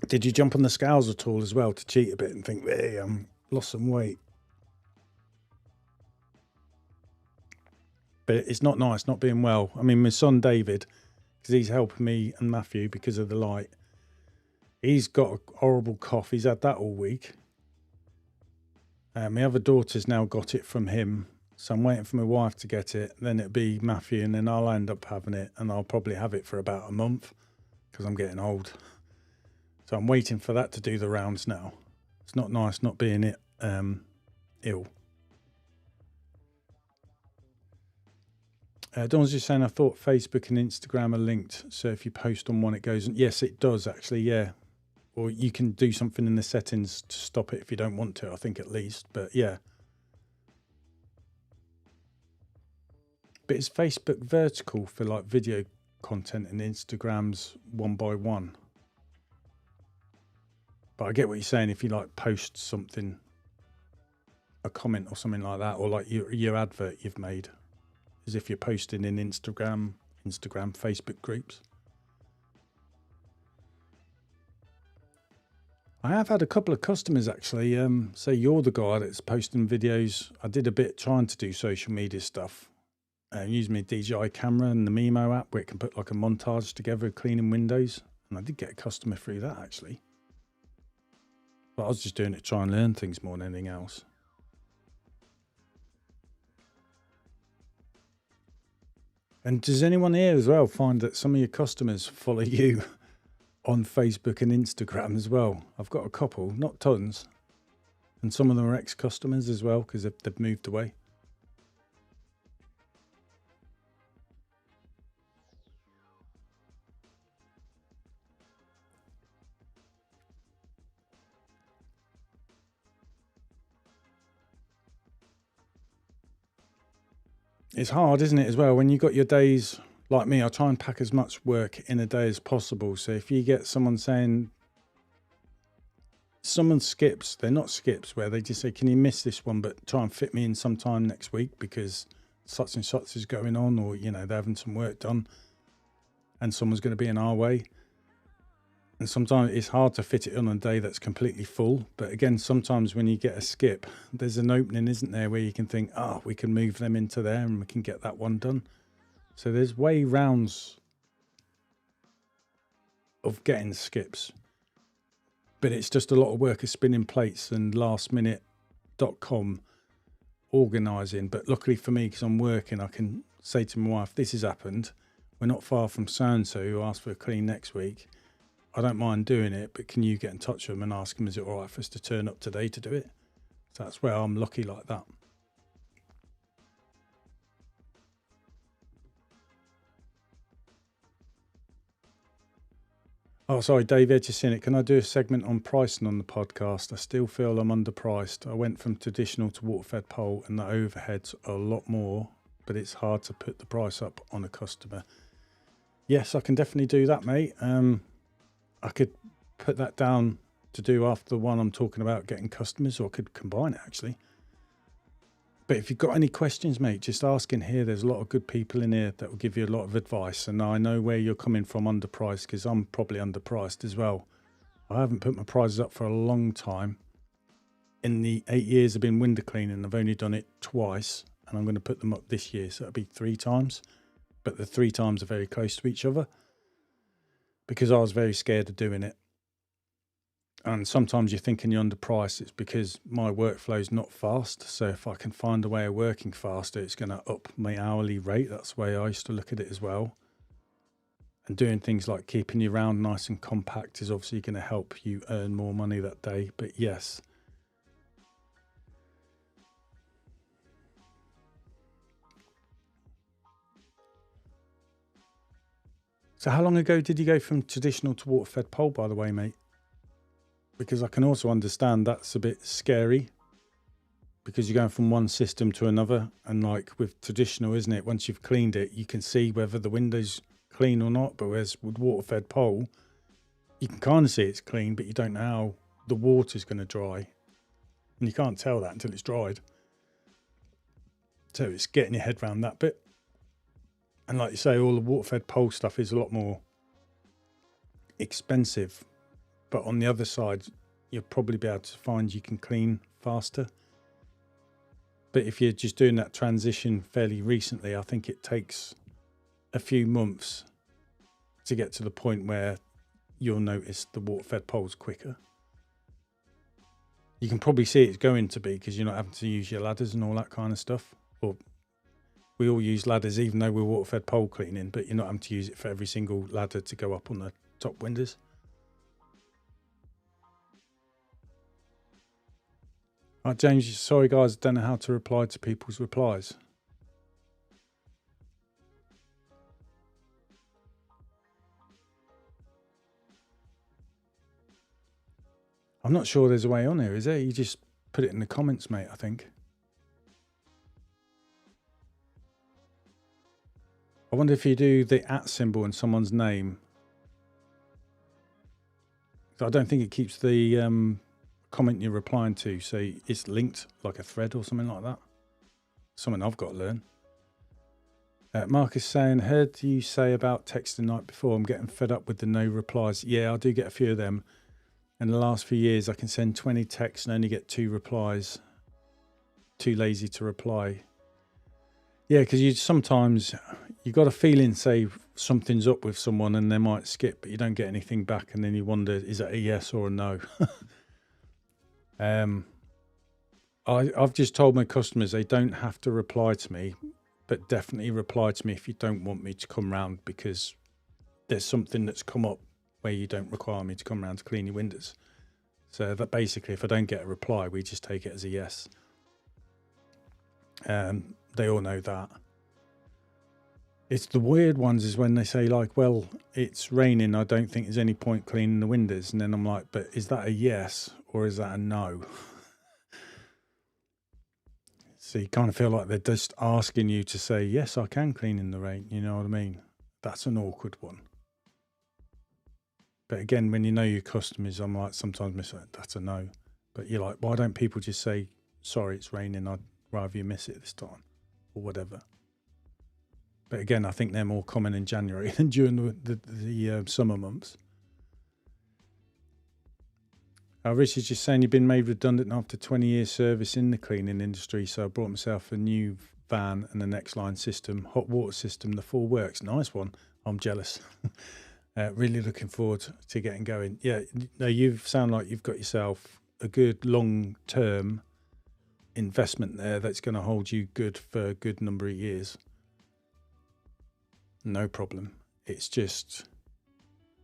Did you jump on the scales at all as well to cheat a bit and think, hey, I'm lost some weight? But it's not nice not being well. I mean, my son David, because he's helping me and Matthew because of the light, he's got a horrible cough. He's had that all week. My other daughter's now got it from him. So I'm waiting for my wife to get it. Then it'll be Matthew, and then I'll end up having it. And I'll probably have it for about a month because I'm getting old. So I'm waiting for that to do the rounds now. It's not nice not being ill. Don's just saying, I thought Facebook and Instagram are linked. So if you post on one, it goes. Yes, it does actually, yeah. Or you can do something in the settings to stop it if you don't want to, I think at least. But yeah. But is Facebook vertical for like video content and Instagram's one by one? But I get what you're saying. If you like post something, a comment or something like that, or like your advert you've made, as if you're posting in Instagram, Facebook groups. I have had a couple of customers actually say you're the guy that's posting videos. I did a bit trying to do social media stuff. Using my DJI camera and the Mimo app where it can put like a montage together of cleaning windows. And I did get a customer through that actually. But I was just doing it to try and learn things more than anything else. And does anyone here as well find that some of your customers follow you on Facebook and Instagram as well? I've got a couple, not tons. And some of them are ex-customers as well because they've moved away. It's hard, isn't it, as well? When you got your days, like me, I try and pack as much work in a day as possible. So if you get someone saying, someone skips, they're not skips, where they just say, can you miss this one, but try and fit me in sometime next week because such and such is going on, or, you know, they're having some work done and someone's going to be in our way. And sometimes it's hard to fit it on a day that's completely full. But again, sometimes when you get a skip, there's an opening, isn't there, where you can think, oh, we can move them into there and we can get that one done. So there's way rounds of getting skips. But it's just a lot of work of spinning plates and lastminute.com organising. But luckily for me, because I'm working, I can say to my wife, this has happened. We're not far from so-and-so who asked for a clean next week. I don't mind doing it, but can you get in touch with them and ask them, is it all right for us to turn up today to do it? So that's where I'm lucky like that. Oh, sorry, Dave, I've just seen it. Can I do a segment on pricing on the podcast? I still feel I'm underpriced. I went from traditional to water-fed pole and the overheads are a lot more, but it's hard to put the price up on a customer. Yes, I can definitely do that, mate. I could put that down to do after the one I'm talking about getting customers, or I could combine it actually. But if you've got any questions, mate, just ask in here. There's a lot of good people in here that will give you a lot of advice. And I know where you're coming from underpriced, because I'm probably underpriced as well. I haven't put my prices up for a long time. In the 8 years I've been window cleaning, I've only done it twice, and I'm going to put them up this year. So it'll be 3 times. But the 3 times are very close to each other, because I was very scared of doing it. And sometimes you're thinking you're underpriced. It's because my workflow is not fast. So if I can find a way of working faster, it's going to up my hourly rate. That's the way I used to look at it as well. And doing things like keeping your round nice and compact is obviously going to help you earn more money that day. But yes. So how long ago did you go from traditional to water-fed pole, by the way, mate? Because I can also understand that's a bit scary. because you're going from one system to another. And like with traditional, isn't it? Once you've cleaned it, you can see whether the window's clean or not. But whereas with water-fed pole, you can kind of see it's clean, but you don't know how the water's going to dry. And you can't tell that until it's dried. So it's getting your head around that bit. And like you say, all the water-fed pole stuff is a lot more expensive. But on the other side, you'll probably be able to find you can clean faster. But if you're just doing that transition fairly recently, I think it takes a few months to get to the point where you'll notice the water-fed poles quicker. You can probably see it's going to be because you're not having to use your ladders and all that kind of stuff. Or we all use ladders even though we're water-fed pole cleaning, but you're not having to use it for every single ladder to go up on the top windows. Right, James, sorry guys, I don't know how to reply to people's replies. I'm not sure there's a way on here, is there? You just put it in the comments, mate, I think. I wonder if you do the @ symbol and someone's name. I don't think it keeps the comment you're replying to, so it's linked like a thread or something like that. Something I've got to learn. Mark is saying, heard you say about text the night before. I'm getting fed up with the no replies. Yeah, I do get a few of them. In the last few years, I can send 20 texts and only get 2 replies. Too lazy to reply. Yeah, because sometimes you got a feeling, say something's up with someone and they might skip, but you don't get anything back, and then you wonder, is that a yes or a no? I've just told my customers they don't have to reply to me, but definitely reply to me if you don't want me to come round, because there's something that's come up where you don't require me to come round to clean your windows. So that basically, if I don't get a reply, we just take it as a yes. They all know that. It's the weird ones is when they say like, well, it's raining, I don't think there's any point cleaning the windows. And then I'm like, but is that a yes or is that a no? So you kind of feel like they're just asking you to say, yes, I can clean in the rain. You know what I mean? That's an awkward one. But again, when you know your customers, I'm like, sometimes miss it, that's a no. But you're like, why don't people just say, sorry, it's raining, I'd rather you miss it this time, or whatever. But again, I think they're more common in January than during the summer months. Richard's just saying, you've been made redundant after 20 years service in the cleaning industry, so I brought myself a new van and the next line system, hot water system, the full works. Nice one. I'm jealous. Really looking forward to getting going. Yeah, no, you sound like you've got yourself a good long-term investment there that's going to hold you good for a good number of years. No problem. It's just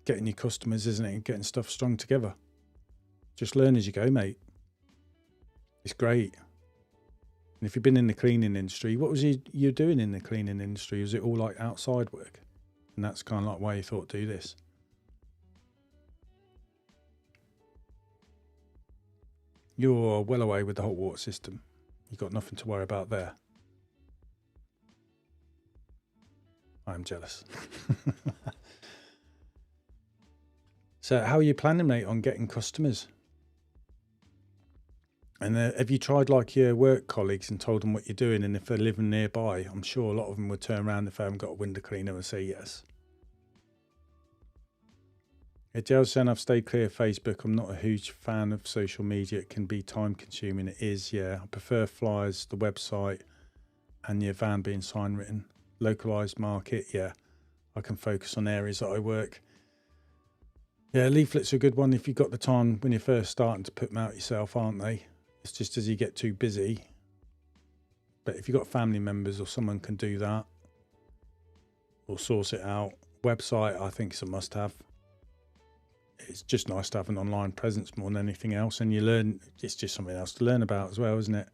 getting your customers, isn't it? And getting stuff strung together. Just learn as you go, mate. It's great. And if you've been in the cleaning industry, what was you doing in the cleaning industry? Was it all like outside work? And that's kind of like why you thought, do this. You're well away with the hot water system. You've got nothing to worry about there. I'm jealous. So how are you planning, mate, on getting customers? And have you tried like your work colleagues and told them what you're doing? And if they're living nearby, I'm sure a lot of them would turn around if they haven't got a window cleaner and say yes. Joe's saying I've stayed clear of Facebook. I'm not a huge fan of social media. It can be time consuming. It is, yeah. I prefer flyers, the website, and your van being sign written. Localized market, yeah. I can focus on areas that I work. Yeah, leaflets are a good one if you've got the time when you're first starting to put them out yourself, aren't they? It's just as you get too busy. But if you've got family members or someone can do that or source it out. Website, I think, is a must-have. It's just nice to have an online presence more than anything else, and you learn. It's just something else to learn about as well, isn't it?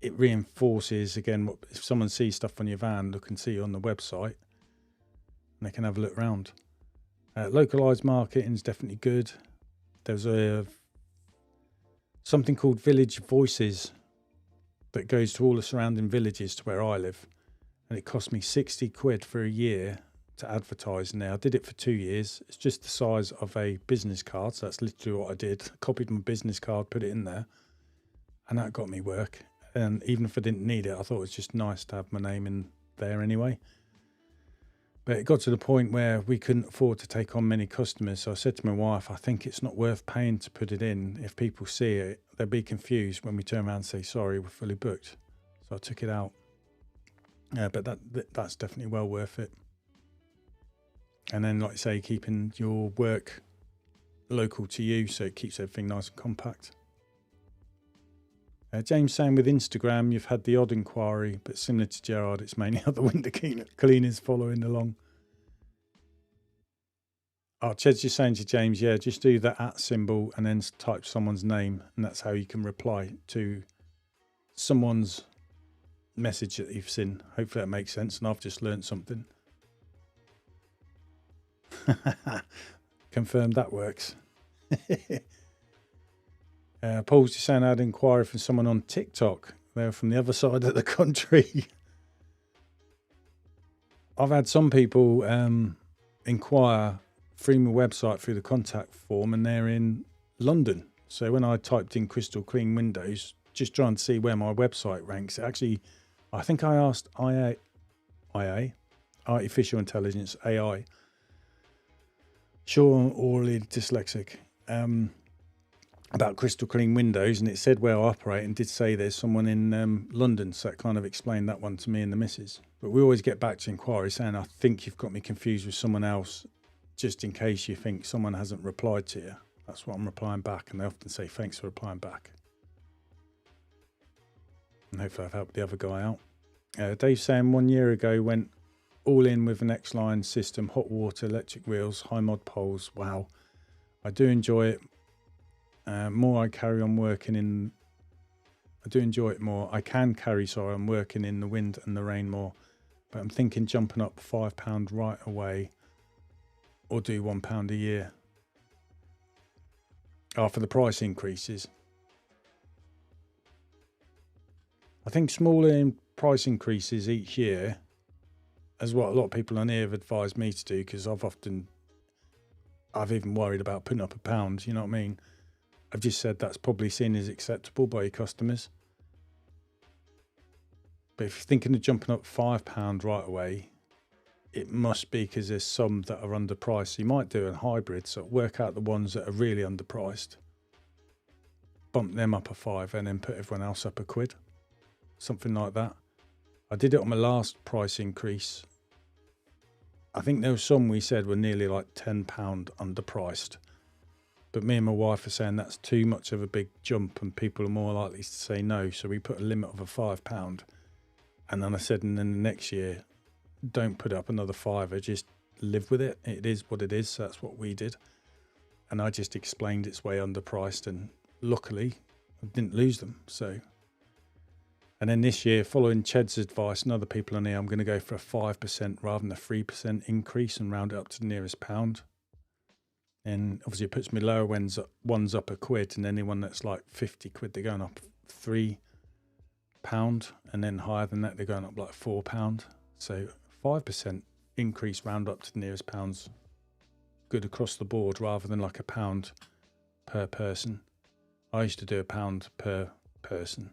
It reinforces again. If someone sees stuff on your van, look and see it on the website, and they can have a look around. Localized marketing is definitely good. There's something called Village Voices that goes to all the surrounding villages to where I live. And it cost me 60 quid for a year to advertise in there. I did it for 2 years. It's just the size of a business card. So that's literally what I did. I copied my business card, put it in there, and that got me work. And even if I didn't need it, I thought it was just nice to have my name in there anyway. But it got to the point where we couldn't afford to take on many customers. So I said to my wife, I think it's not worth paying to put it in. If people see it, they'll be confused when we turn around and say, sorry, we're fully booked. So I took it out. But that's definitely well worth it. And then, like I say, keeping your work local to you, so it keeps everything nice and compact. James saying with Instagram, you've had the odd inquiry, but similar to Gerard, it's mainly other window cleaners following along. Oh, Ched's just saying to James, yeah, just do the @ symbol and then type someone's name, and that's how you can reply to someone's message that you've seen. Hopefully that makes sense, and I've just learned something. Confirmed that works. Paul's just saying I had an inquiry from someone on TikTok. They're from the other side of the country. I've had some people inquire through my website through the contact form, and they're in London. So when I typed in crystal clean windows, just trying to see where my website ranks, actually, I think I asked IA, Artificial Intelligence, AI, sure I'm orally dyslexic, about crystal clean windows, and it said where I operate, and did say there's someone in London, so that kind of explained that one to me and the missus. But we always get back to inquiries saying, I think you've got me confused with someone else, just in case you think someone hasn't replied to you. That's what I'm replying back, and they often say thanks for replying back. And hopefully I've helped the other guy out. Dave saying 1 year ago went all in with an X-line system, hot water, electric wheels, high mod poles. Wow, I do enjoy it. More I carry on working in, I do enjoy it more. I can carry, sorry, I'm working in the wind and the rain more, but I'm thinking jumping up £5 right away, or do £1 a year. After the price increases. I think smaller price increases each year is what a lot of people on here have advised me to do, because I've even worried about putting up £1, you know what I mean? I've just said that's probably seen as acceptable by your customers. But if you're thinking of jumping up £5 right away, it must be because there's some that are underpriced. So you might do a hybrid, so work out the ones that are really underpriced, bump them up £5, and then put everyone else up £1. Something like that. I did it on my last price increase. I think there were some we said were nearly like £10 underpriced. But me and my wife are saying that's too much of a big jump and people are more likely to say no. So we put a limit of £5. And then I said, and then the next year, don't put up another £5, just live with it. It is what it is. So that's what we did. And I just explained it's way underpriced, and luckily I didn't lose them. So, and then this year, following Ched's advice and other people on here, I'm going to go for a 5% rather than a 3% increase and round it up to the nearest pound. And obviously it puts me lower ones up £1, and anyone that's like 50 quid, they're going up £3, and then higher than that, they're going up like £4. So 5% increase round up to the nearest pounds, good across the board rather than like £1 per person. I used to do £1 per person.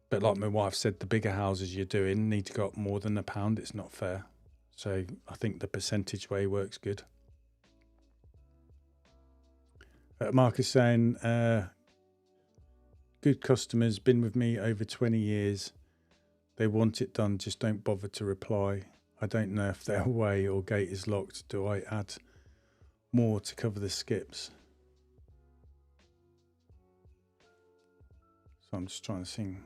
But like my wife said, the bigger houses you're doing need to go up more than £1. It's not fair. So I think the percentage way works good. Mark is saying, good customers, been with me over 20 years. They want it done, just don't bother to reply. I don't know if they're away or gate is locked. Do I add more to cover the skips? So I'm just trying to sing.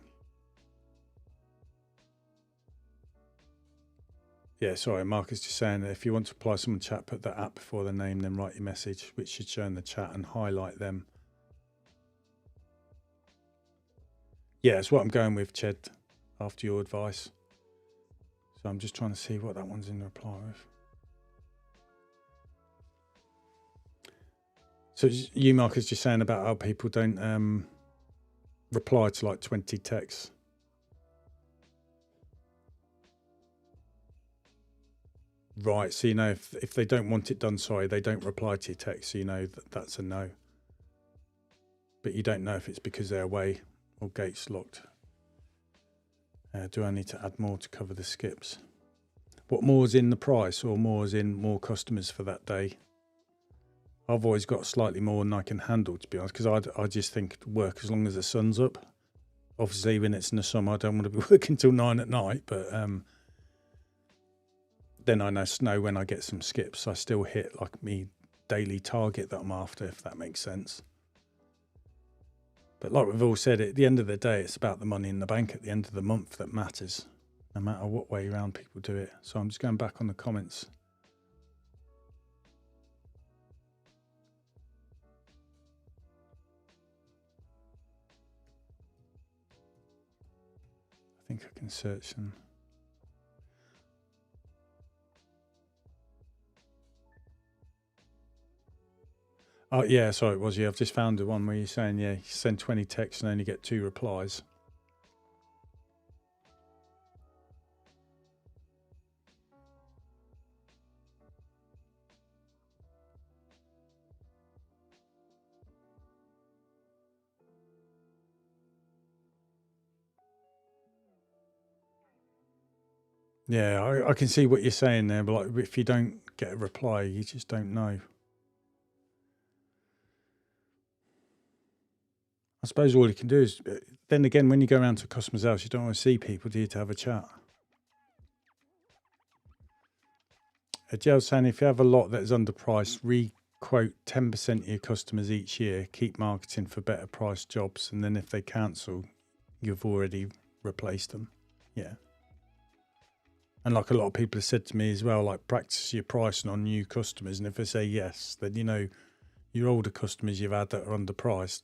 Yeah, sorry, Mark is just saying that if you want to apply someone chat, put that app before the name, then write your message, which should show in the chat, and highlight them. Yeah, that's what I'm going with, Ched, after your advice. So I'm just trying to see what that one's in reply with. So you, Mark, is just saying about how people don't reply to like 20 texts. Right, so you know if they don't want it done, sorry, they don't reply to your text, so you know that's a no. But you don't know if it's because they're away or gates locked. Do I need to add more to cover the skips? What, more is in the price or more is in more customers for that day? I've always got slightly more than I can handle, to be honest, because I just think work as long as the sun's up. Obviously, when it's in the summer, I don't want to be working till 9 at night, but then I know when I get some skips, I still hit like me daily target that I'm after, if that makes sense. But like we've all said, at the end of the day, it's about the money in the bank at the end of the month that matters, no matter what way around people do it. So I'm just going back on the comments. I think I can search them. Oh, yeah, sorry, it was you. I've just found the one where you're saying, yeah, you send 20 texts and only get 2 replies. Yeah, I can see what you're saying there, but like if you don't get a reply, you just don't know. I suppose all you can do is, then again, when you go around to a customer's house, you don't want to see people, do you, to have a chat? Gel's saying if you have a lot that is underpriced, re-quote 10% of your customers each year, keep marketing for better priced jobs, and then if they cancel, you've already replaced them. Yeah. And like a lot of people have said to me as well, like practice your pricing on new customers, and if they say yes, then you know your older customers you've had that are underpriced,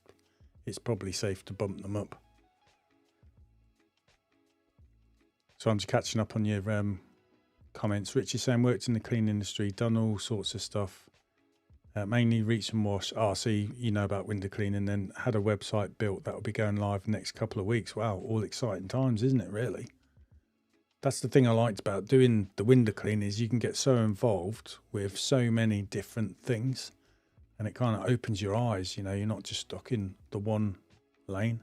it's probably safe to bump them up. So I'm just catching up on your comments. Richie saying worked in the cleaning industry, done all sorts of stuff, mainly reach and wash. So you know about window cleaning, then had a website built that will be going live the next couple of weeks. Wow, all exciting times, isn't it, really? That's the thing I liked about doing the window cleaning is you can get so involved with so many different things, and it kind of opens your eyes. You know, you're not just stuck in the one lane,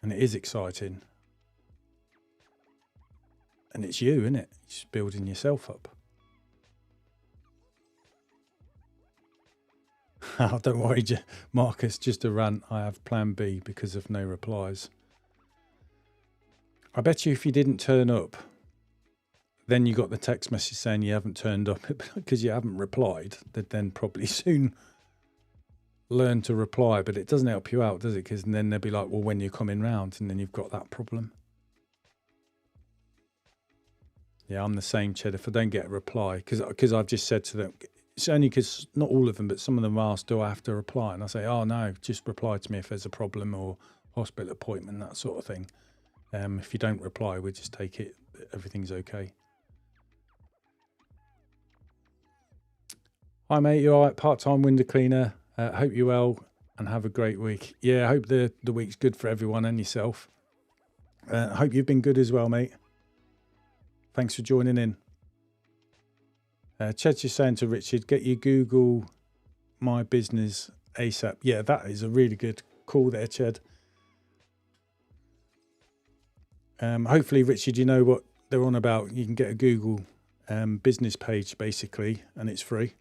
and it is exciting. And it's you, isn't it? You're just building yourself up. Don't worry, Marcus, just a rant. I have plan B because of no replies. I bet you if you didn't turn up, then you got the text message saying you haven't turned up because you haven't replied, they'd then probably soon learn to reply. But it doesn't help you out, does it? Because then they'll be like, well, when you're coming round, and then you've got that problem. Yeah, I'm the same, Ched. If I don't get a reply, because I've just said to them, it's only because not all of them, but some of them ask, do I have to reply? And I say, oh, no, just reply to me if there's a problem or hospital appointment, that sort of thing. If you don't reply, we just take it, everything's okay. Hi, mate, you all right? Part-time window cleaner. Hope you're well and have a great week. Yeah, I hope the week's good for everyone and yourself. I hope you've been good as well, mate. Thanks for joining in. Ched's just saying to Richard, get your Google My Business ASAP. Yeah, that is a really good call there, Ched. Hopefully, Richard, you know what they're on about. You can get a Google business page, basically, and it's free.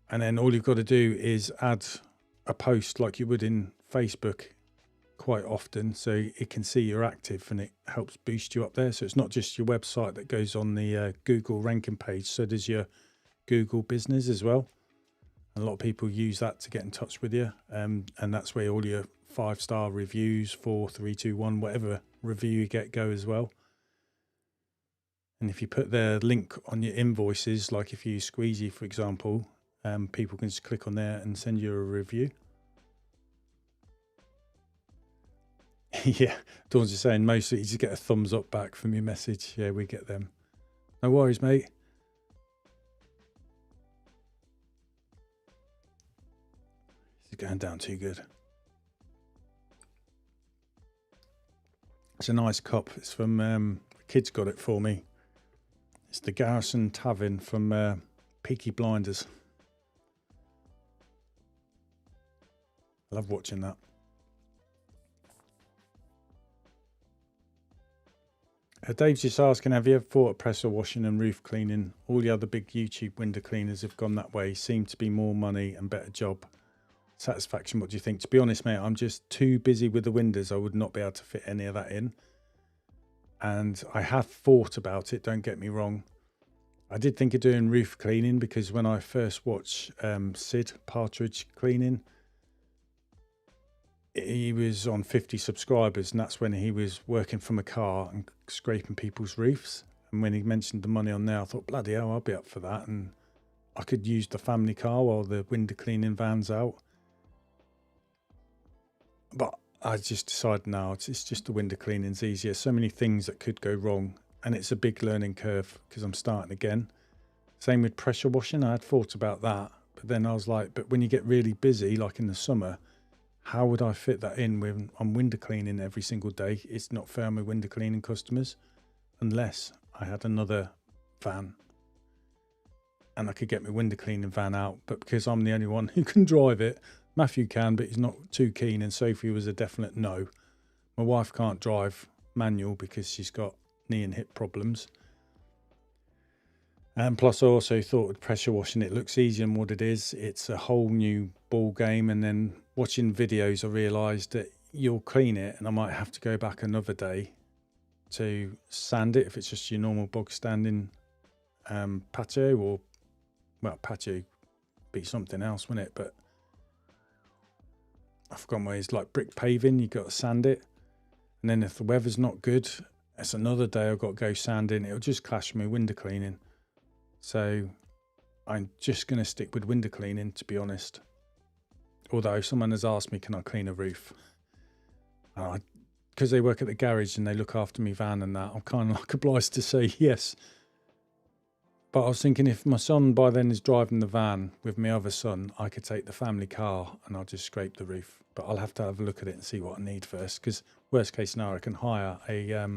And then all you've got to do is add a post like you would in Facebook quite often, so it can see you're active and it helps boost you up there. So it's not just your website that goes on the Google ranking page, so there's your Google business as well. And a lot of people use that to get in touch with you, and that's where all your 5-star reviews, 4, 3, 2, 1, whatever review you get go as well. And if you put the link on your invoices, like if you use Squeezy, for example, people can just click on there and send you a review. Yeah, Dawn's just saying mostly you just get a thumbs up back from your message. Yeah, we get them. No worries, mate. It's going down too good. It's a nice cup. It's from, the kids got it for me. It's the Garrison Tavern from Peaky Blinders. I love watching that. Dave's just asking, have you ever thought of pressure washing and roof cleaning? All the other big YouTube window cleaners have gone that way. Seem to be more money and better job satisfaction. What do you think? To be honest, mate, I'm just too busy with the windows. I would not be able to fit any of that in. And I have thought about it, don't get me wrong. I did think of doing roof cleaning because when I first watched Sid Partridge cleaning, he was on 50 subscribers, and that's when he was working from a car and scraping people's roofs. And when he mentioned the money on there, I thought, bloody hell, I'll be up for that. And I could use the family car while the window cleaning van's out. But I just decided now it's just the window cleaning's easier. So many things that could go wrong, and it's a big learning curve because I'm starting again. Same with pressure washing. I had thought about that, but then I was like, but when you get really busy, like in the summer, how would I fit that in when I'm window cleaning every single day? It's not fair on my window cleaning customers unless I had another van and I could get my window cleaning van out. But because I'm the only one who can drive it, Matthew can, but he's not too keen, and Sophie was a definite no. My wife can't drive manual because she's got knee and hip problems. And plus I also thought with pressure washing, it looks easier than what it is. It's a whole new ball game. And then watching videos, I realised that you'll clean it and I might have to go back another day to sand it if it's just your normal bog standing patio, or, well, patio be something else, wouldn't it? But I've forgotten where it's like brick paving, you've got to sand it. And then if the weather's not good, it's another day I've got to go sanding. It'll just clash with my window cleaning. So I'm just going to stick with window cleaning, to be honest. Although someone has asked me, can I clean a roof? Because they work at the garage and they look after me van and that, I'm kind of like obliged to say yes. But I was thinking if my son by then is driving the van with my other son, I could take the family car and I'll just scrape the roof. But I'll have to have a look at it and see what I need first. Because worst case scenario, I can hire a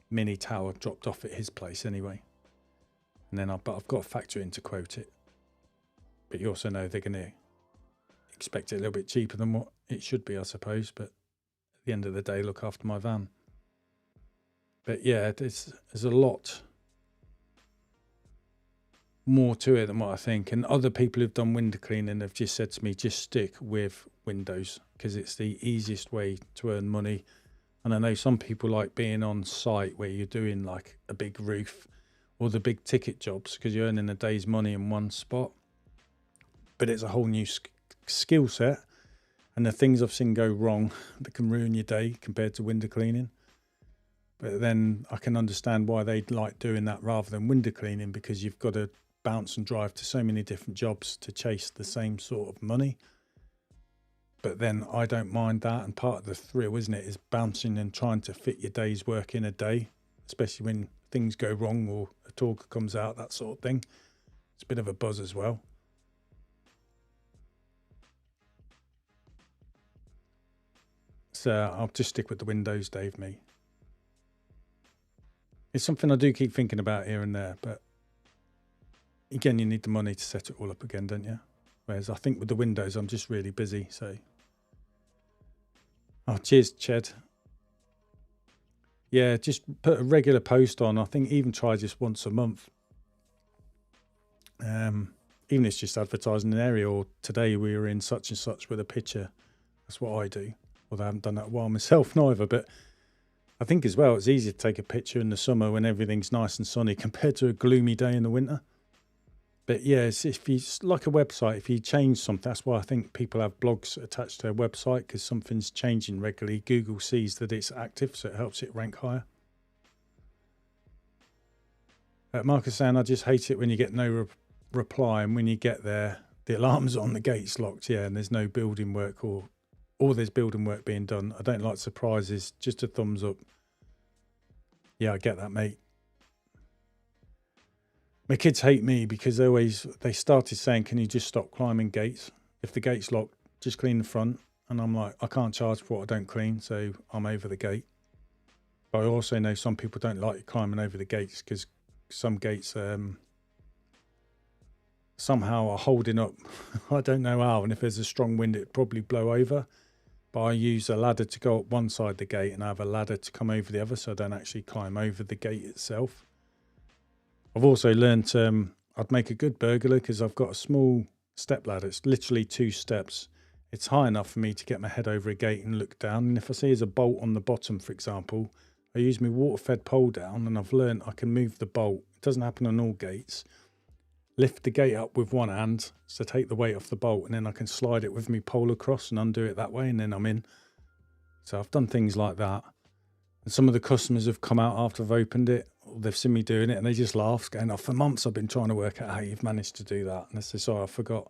mini tower dropped off at his place anyway. And then I've got to factor in to quote it. But you also know they're going to expect it a little bit cheaper than what it should be, I suppose. But at the end of the day, look after my van. But yeah, there's a lot more to it than what I think. And other people who've done window cleaning have just said to me, just stick with windows because it's the easiest way to earn money. And I know some people like being on site where you're doing like a big roof or the big ticket jobs because you're earning a day's money in one spot. But it's a whole new skill set, and the things I've seen go wrong that can ruin your day compared to window cleaning. But then I can understand why they'd like doing that rather than window cleaning, because you've got to bounce and drive to so many different jobs to chase the same sort of money. But then I don't mind that, and part of the thrill, isn't it, is bouncing and trying to fit your day's work in a day, especially when things go wrong or a talker comes out, that sort of thing. It's a bit of a buzz as well. So I'll just stick with the windows, Dave, me. It's something I do keep thinking about here and there, but again, you need the money to set it all up again, don't you? Whereas I think with the windows, I'm just really busy, so. Oh, cheers, Ched. Yeah, just put a regular post on. I think even try just once a month. Even if it's just advertising an area, or today we were in such and such with a picture. That's what I do. Although I haven't done that a while myself neither. But I think as well, it's easier to take a picture in the summer when everything's nice and sunny compared to a gloomy day in the winter. But yeah, if you like a website, if you change something, that's why I think people have blogs attached to their website, because something's changing regularly. Google sees that it's active, so it helps it rank higher. Marcus saying, I just hate it when you get no reply, and when you get there, the alarm's on, the gate's locked, yeah, and there's no building work or there's building work being done. I don't like surprises, just a thumbs up. Yeah, I get that, mate. My kids hate me because they started saying, can you just stop climbing gates? if the gate's locked, just clean the front. And I'm like, I can't charge for what I don't clean, so I'm over the gate. But I also know some people don't like climbing over the gates because some gates somehow are holding up. I don't know how, and if there's a strong wind, it'd probably blow over. But I use a ladder to go up one side of the gate and I have a ladder to come over the other, so I don't actually climb over the gate itself. I've also learned I'd make a good burglar because I've got a small step ladder. It's literally 2 steps. It's high enough for me to get my head over a gate and look down. And if I see there's a bolt on the bottom, for example, I use my water-fed pole down, and I've learned I can move the bolt. It doesn't happen on all gates. Lift the gate up with one hand, so take the weight off the bolt, and then I can slide it with my pole across and undo it that way, and then I'm in. So I've done things like that. And some of the customers have come out after I've opened it, or they've seen me doing it, and they just laugh, going, "Oh, for months I've been trying to work out how you've managed to do that." And I say, "Sorry, I forgot."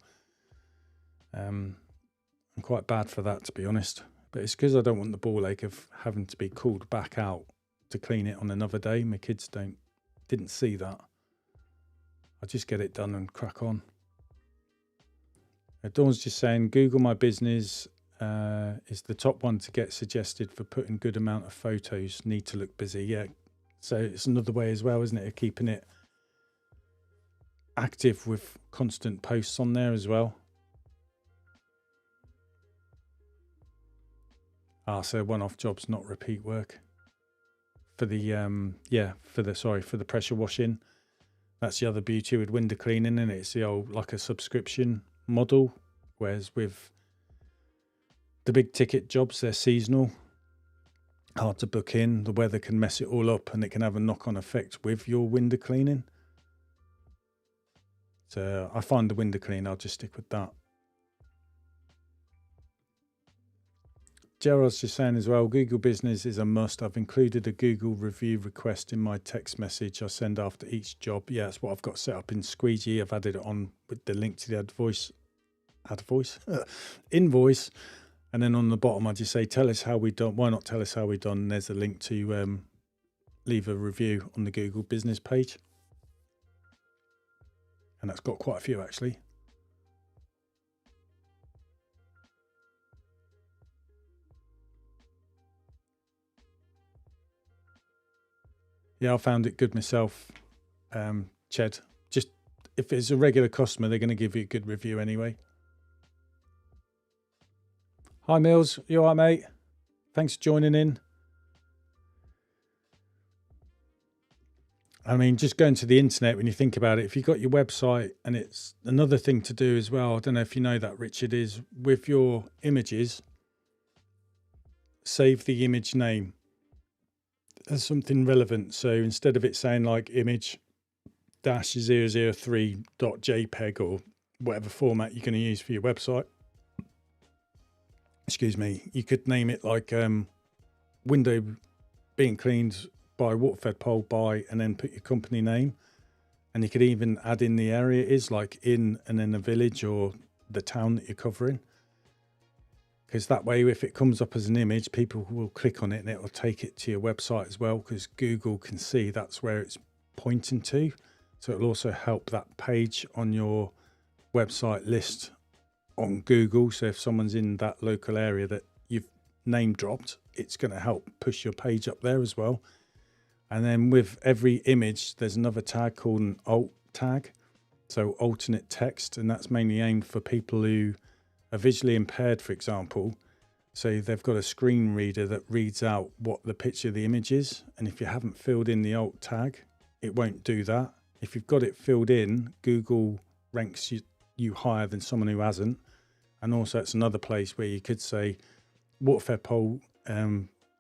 I'm quite bad for that, to be honest. But it's because I don't want the ball ache of having to be called back out to clean it on another day. My kids didn't see that. I just get it done and crack on. Dawn's just saying, Google My Business is the top one to get suggested for putting good amount of photos. Need to look busy. Yeah. So it's another way as well, isn't it, of keeping it active with constant posts on there as well. So one-off jobs, not repeat work. For the for the pressure washing. That's the other beauty with window cleaning, and it's the old like a subscription model. Whereas with the big ticket jobs, they're seasonal, hard to book in. The weather can mess it all up, and it can have a knock-on effect with your window cleaning. So I find the window cleaning, I'll just stick with that. Gerald's just saying as well, Google Business is a must. I've included a Google review request in my text message I send after each job. Yeah, that's what I've got set up in Squeegee. I've added it on with the link to the invoice. And then on the bottom, I just say, tell us how we done. Why not tell us how we done? And there's a link to leave a review on the Google Business page. And that's got quite a few, actually. Yeah, I found it good myself, Ched. Just if it's a regular customer, they're going to give you a good review anyway. Hi, Mills. You all right, mate? Thanks for joining in. I mean, just going to the internet, when you think about it, if you've got your website, and it's another thing to do as well, I don't know if you know that, Richard, is with your images, save the image name as something relevant. So instead of it saying like image-003.jpg or whatever format you're going to use for your website, you could name it like window being cleaned by water-fed pole by, and then put your company name. And you could even add in the area it is, like in and then a village or the town that you're covering. Because that way, if it comes up as an image, people will click on it and it will take it to your website as well, because Google can see that's where it's pointing to. So it'll also help that page on your website list on Google. So if someone's in that local area that you've name dropped, it's going to help push your page up there as well. And then with every image, there's another tag called an alt tag. So alternate text, and that's mainly aimed for people who are visually impaired, for example. So they've got a screen reader that reads out what the picture of the image is. And if you haven't filled in the alt tag, it won't do that. If you've got it filled in, Google ranks you higher than someone who hasn't. And also it's another place where you could say water-fed pole,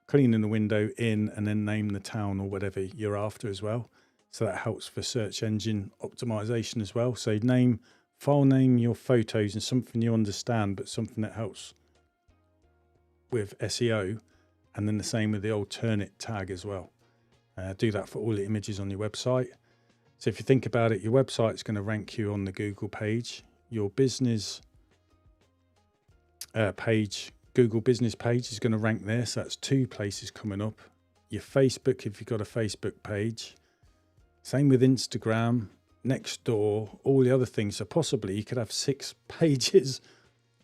cleaning the window in, and then name the town or whatever you're after as well. So that helps for search engine optimization as well. So file name your photos and something you understand, but something that helps with SEO. And then the same with the alternate tag as well. Do that for all the images on your website. So if you think about it, your website's going to rank you on the Google page. Your business page, Google business page, is going to rank there. So that's 2 places coming up. Your Facebook, if you've got a Facebook page. Same with Instagram, Nextdoor, all the other things. So possibly you could have 6 pages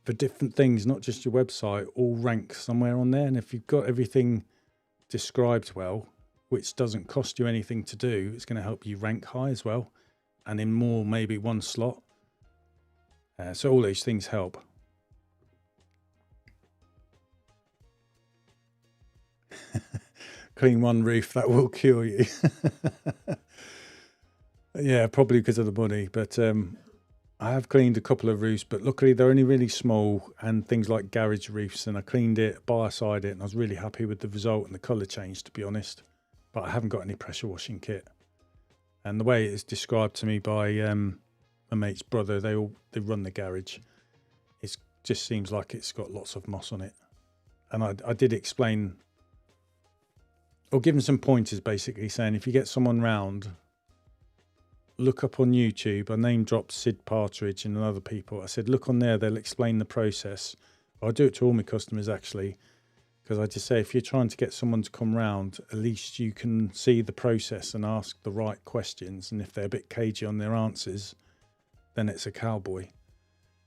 for different things, not just your website, all rank somewhere on there. And if you've got everything described well, which doesn't cost you anything to do, it's going to help you rank high as well, and in more, maybe one slot. So all those things help. Clean one roof, that will cure you. Yeah, probably because of the money, but I have cleaned a couple of roofs, but luckily they're only really small and things like garage roofs, and I cleaned it, biocide it, and I was really happy with the result and the colour change, to be honest. But I haven't got any pressure washing kit. And the way it's described to me by my mate's brother, they run the garage. It just seems like it's got lots of moss on it. And I did explain, or give them some pointers, basically saying if you get someone round, look up on YouTube. I name dropped Sid Partridge and other people. I said, look on there, they'll explain the process. I do it to all my customers, actually, because I just say, if you're trying to get someone to come round, at least you can see the process and ask the right questions. And if they're a bit cagey on their answers, then it's a cowboy.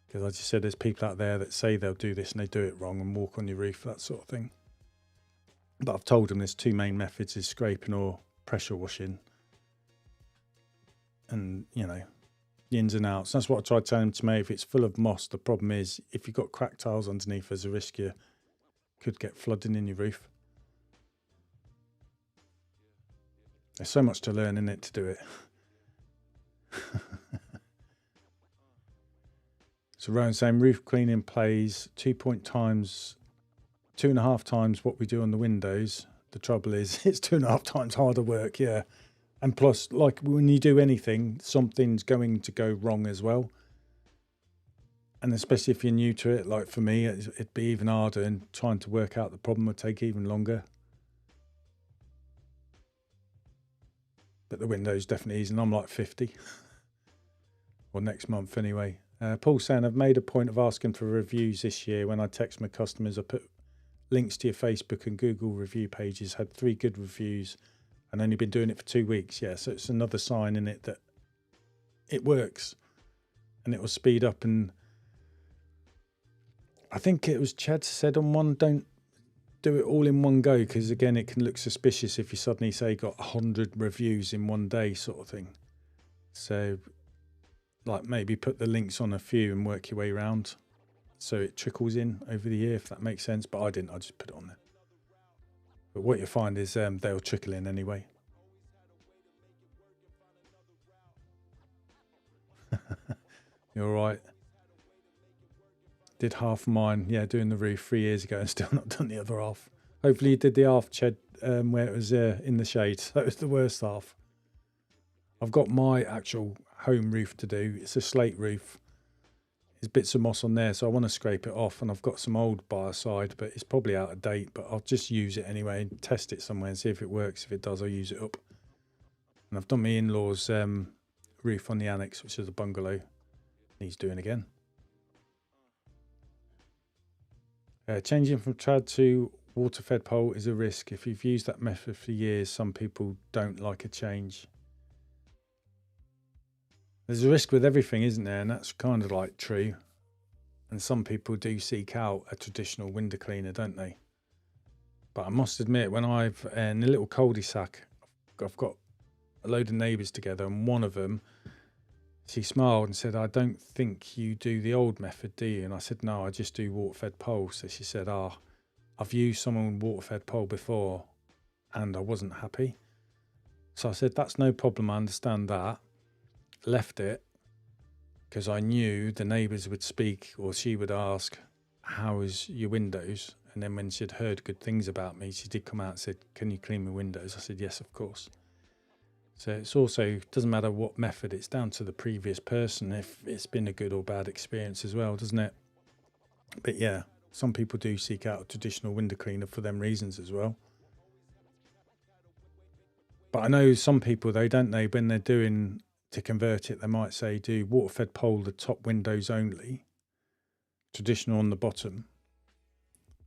Because I just said, there's people out there that say they'll do this and they do it wrong and walk on your roof, that sort of thing. But I've told them there's two main methods, is scraping or pressure washing. And, you know, the ins and outs. That's what I tried telling them to me. If it's full of moss, the problem is if you've got cracked tiles underneath, there's a risk you could get flooding in your roof. There's so much to learn in it to do it. So Rowan saying roof cleaning plays 2.5 times what we do on the windows. The trouble is it's 2.5 times harder work, yeah. And plus, like when you do anything, something's going to go wrong as well. And especially if you're new to it, like for me, it'd be even harder, and trying to work out the problem would take even longer. But the window's definitely easy, and I'm like 50. Or next month anyway. Paul saying, I've made a point of asking for reviews this year. When I text my customers, I put links to your Facebook and Google review pages. Had 3 good reviews and only been doing it for 2 weeks. Yeah, so it's another sign in it that it works and it will speed up. And I think it was Chad said on one, don't do it all in one go, because again, it can look suspicious if you suddenly say got 100 reviews in one day sort of thing. So like maybe put the links on a few and work your way around so it trickles in over the year, if that makes sense. But I didn't, I just put it on there. But what you find is they'll trickle in anyway. You're right. Did half mine, yeah, doing the roof 3 years ago and still not done the other half. Hopefully you did the half, Ched, where it was in the shade. That was the worst half. I've got my actual home roof to do. It's a slate roof. There's bits of moss on there, so I want to scrape it off, and I've got some old biocide, but it's probably out of date, but I'll just use it anyway and test it somewhere and see if it works. If it does, I'll use it up. And I've done my in-laws roof on the annex, which is a bungalow. Needs doing again. Changing from trad to water-fed pole is a risk. If you've used that method for years, some people don't like a change. There's a risk with everything, isn't there? And that's kind of like true. And some people do seek out a traditional window cleaner, don't they? But I must admit, when I've in a little cul-de-sac, I've got a load of neighbours together, and one of them, she smiled and said, I don't think you do the old method, do you? And I said, no, I just do water-fed pole. So she said, I've used someone with water-fed pole before and I wasn't happy. So I said, that's no problem, I understand that. Left it because I knew the neighbours would speak, or she would ask, how is your windows? And then when she'd heard good things about me, she did come out and said, can you clean my windows? I said, yes, of course. So it's also, doesn't matter what method, it's down to the previous person if it's been a good or bad experience as well, doesn't it? But yeah, some people do seek out a traditional window cleaner for them reasons as well. But I know some people, though, don't they, when they're doing, to convert it, they might say do water-fed pole the top windows only, traditional on the bottom.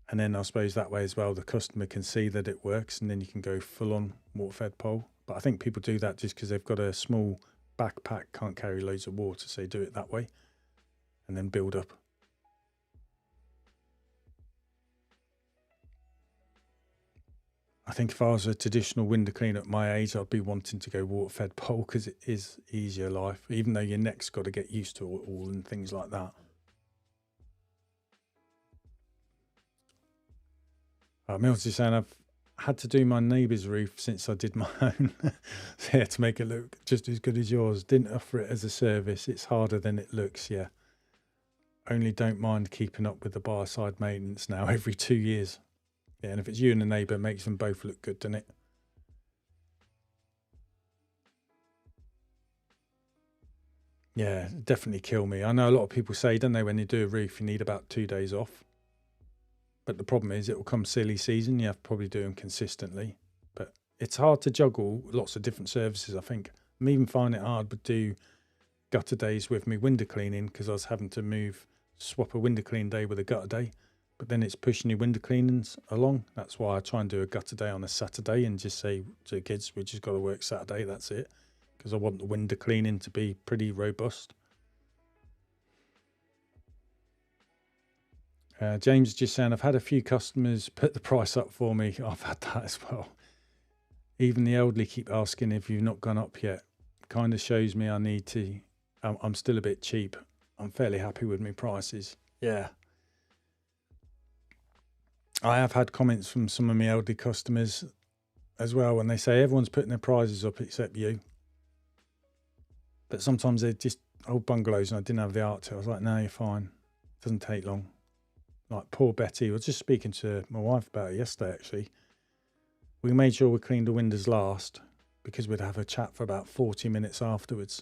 And then I suppose that way as well, the customer can see that it works, and then you can go full on water-fed pole. But I think people do that just because they've got a small backpack, can't carry loads of water, so they do it that way and then build up. I think if I was a traditional window cleaner at my age, I'd be wanting to go water-fed pole because it is easier life, even though your neck's got to get used to it all and things like that. Mills is saying I've had to do my neighbour's roof since I did my own. So yeah, to make it look just as good as yours. Didn't offer it as a service. It's harder than it looks, yeah. Only don't mind keeping up with the bar side maintenance now every 2 years. Yeah, and if it's you and the neighbour, it makes them both look good, doesn't it? Yeah, definitely kill me. I know a lot of people say, don't they, when you do a roof, you need about 2 days off. But the problem is it will come silly season. You have to probably do them consistently. But it's hard to juggle lots of different services, I think. I'm even finding it hard to do gutter days with me window cleaning because I was having to swap a window clean day with a gutter day. But then it's pushing your window cleanings along. That's why I try and do a gutter day on a Saturday and just say to the kids, we just got to work Saturday, that's it. Because I want the window cleaning to be pretty robust. James is just saying, I've had a few customers put the price up for me. I've had that as well. Even the elderly keep asking if you've not gone up yet. Kind of shows me I need to. I'm still a bit cheap. I'm fairly happy with my prices. Yeah. I have had comments from some of my elderly customers as well when they say everyone's putting their prices up except you. But sometimes they're just old bungalows and I didn't have the art to. I was like, no, you're fine. It doesn't take long. Like poor Betty, I was just speaking to my wife about it yesterday actually. We made sure we cleaned the windows last because we'd have a chat for about 40 minutes afterwards.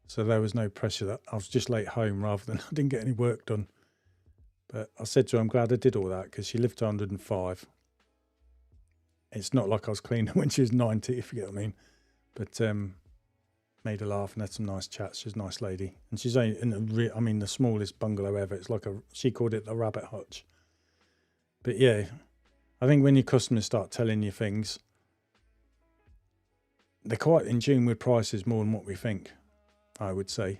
So there was no pressure that I was just late home rather than I didn't get any work done. But I said to her, I'm glad I did all that because she lived to 105. It's not like I was cleaning when she was 90, if you get what I mean. But made her laugh and had some nice chats. She's a nice lady. And she's only in the smallest bungalow ever. It's like she called it the rabbit hutch. But yeah, I think when your customers start telling you things, they're quite in tune with prices more than what we think, I would say.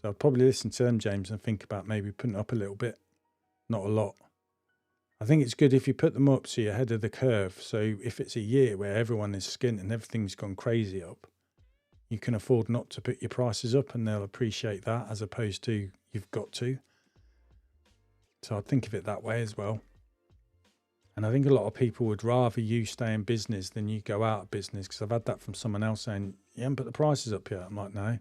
So I'd probably listen to them, James, and think about maybe putting it up a little bit. Not a lot. I think it's good if you put them up so you're ahead of the curve. So if it's a year where everyone is skint and everything's gone crazy up, you can afford not to put your prices up and they'll appreciate that as opposed to you've got to. So I'd think of it that way as well. And I think a lot of people would rather you stay in business than you go out of business because I've had that from someone else saying, you haven't put the prices up yet. I'm like, no.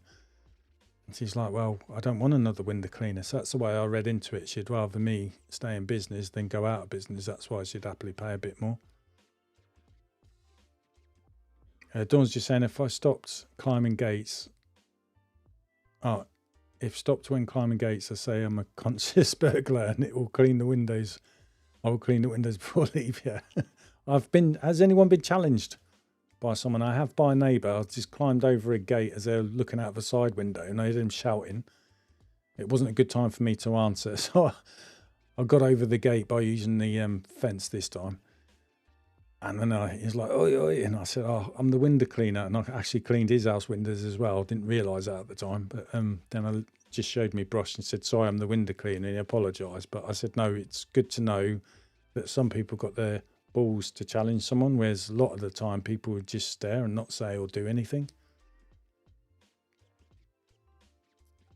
And she's like, well, I don't want another window cleaner. So that's the way I read into it. She'd rather me stay in business than go out of business. That's why she'd happily pay a bit more. Dawn's just saying, if I stopped climbing gates, if stopped when climbing gates, I say I'm a conscious burglar and it will clean the windows. I will clean the windows before I leave, yeah. Has anyone been challenged by someone? I have by a neighbour. I just climbed over a gate as they were looking out of a side window and I heard him shouting. It wasn't a good time for me to answer, so I got over the gate by using the fence this time. And then he's like, oi, oi. And I said, oh, I'm the window cleaner. And I actually cleaned his house windows as well. I didn't realise that at the time. But then I just showed me brush and said, sorry, I'm the window cleaner. And he apologised. But I said, no, it's good to know that some people got their balls to challenge someone, whereas a lot of the time people would just stare and not say or do anything.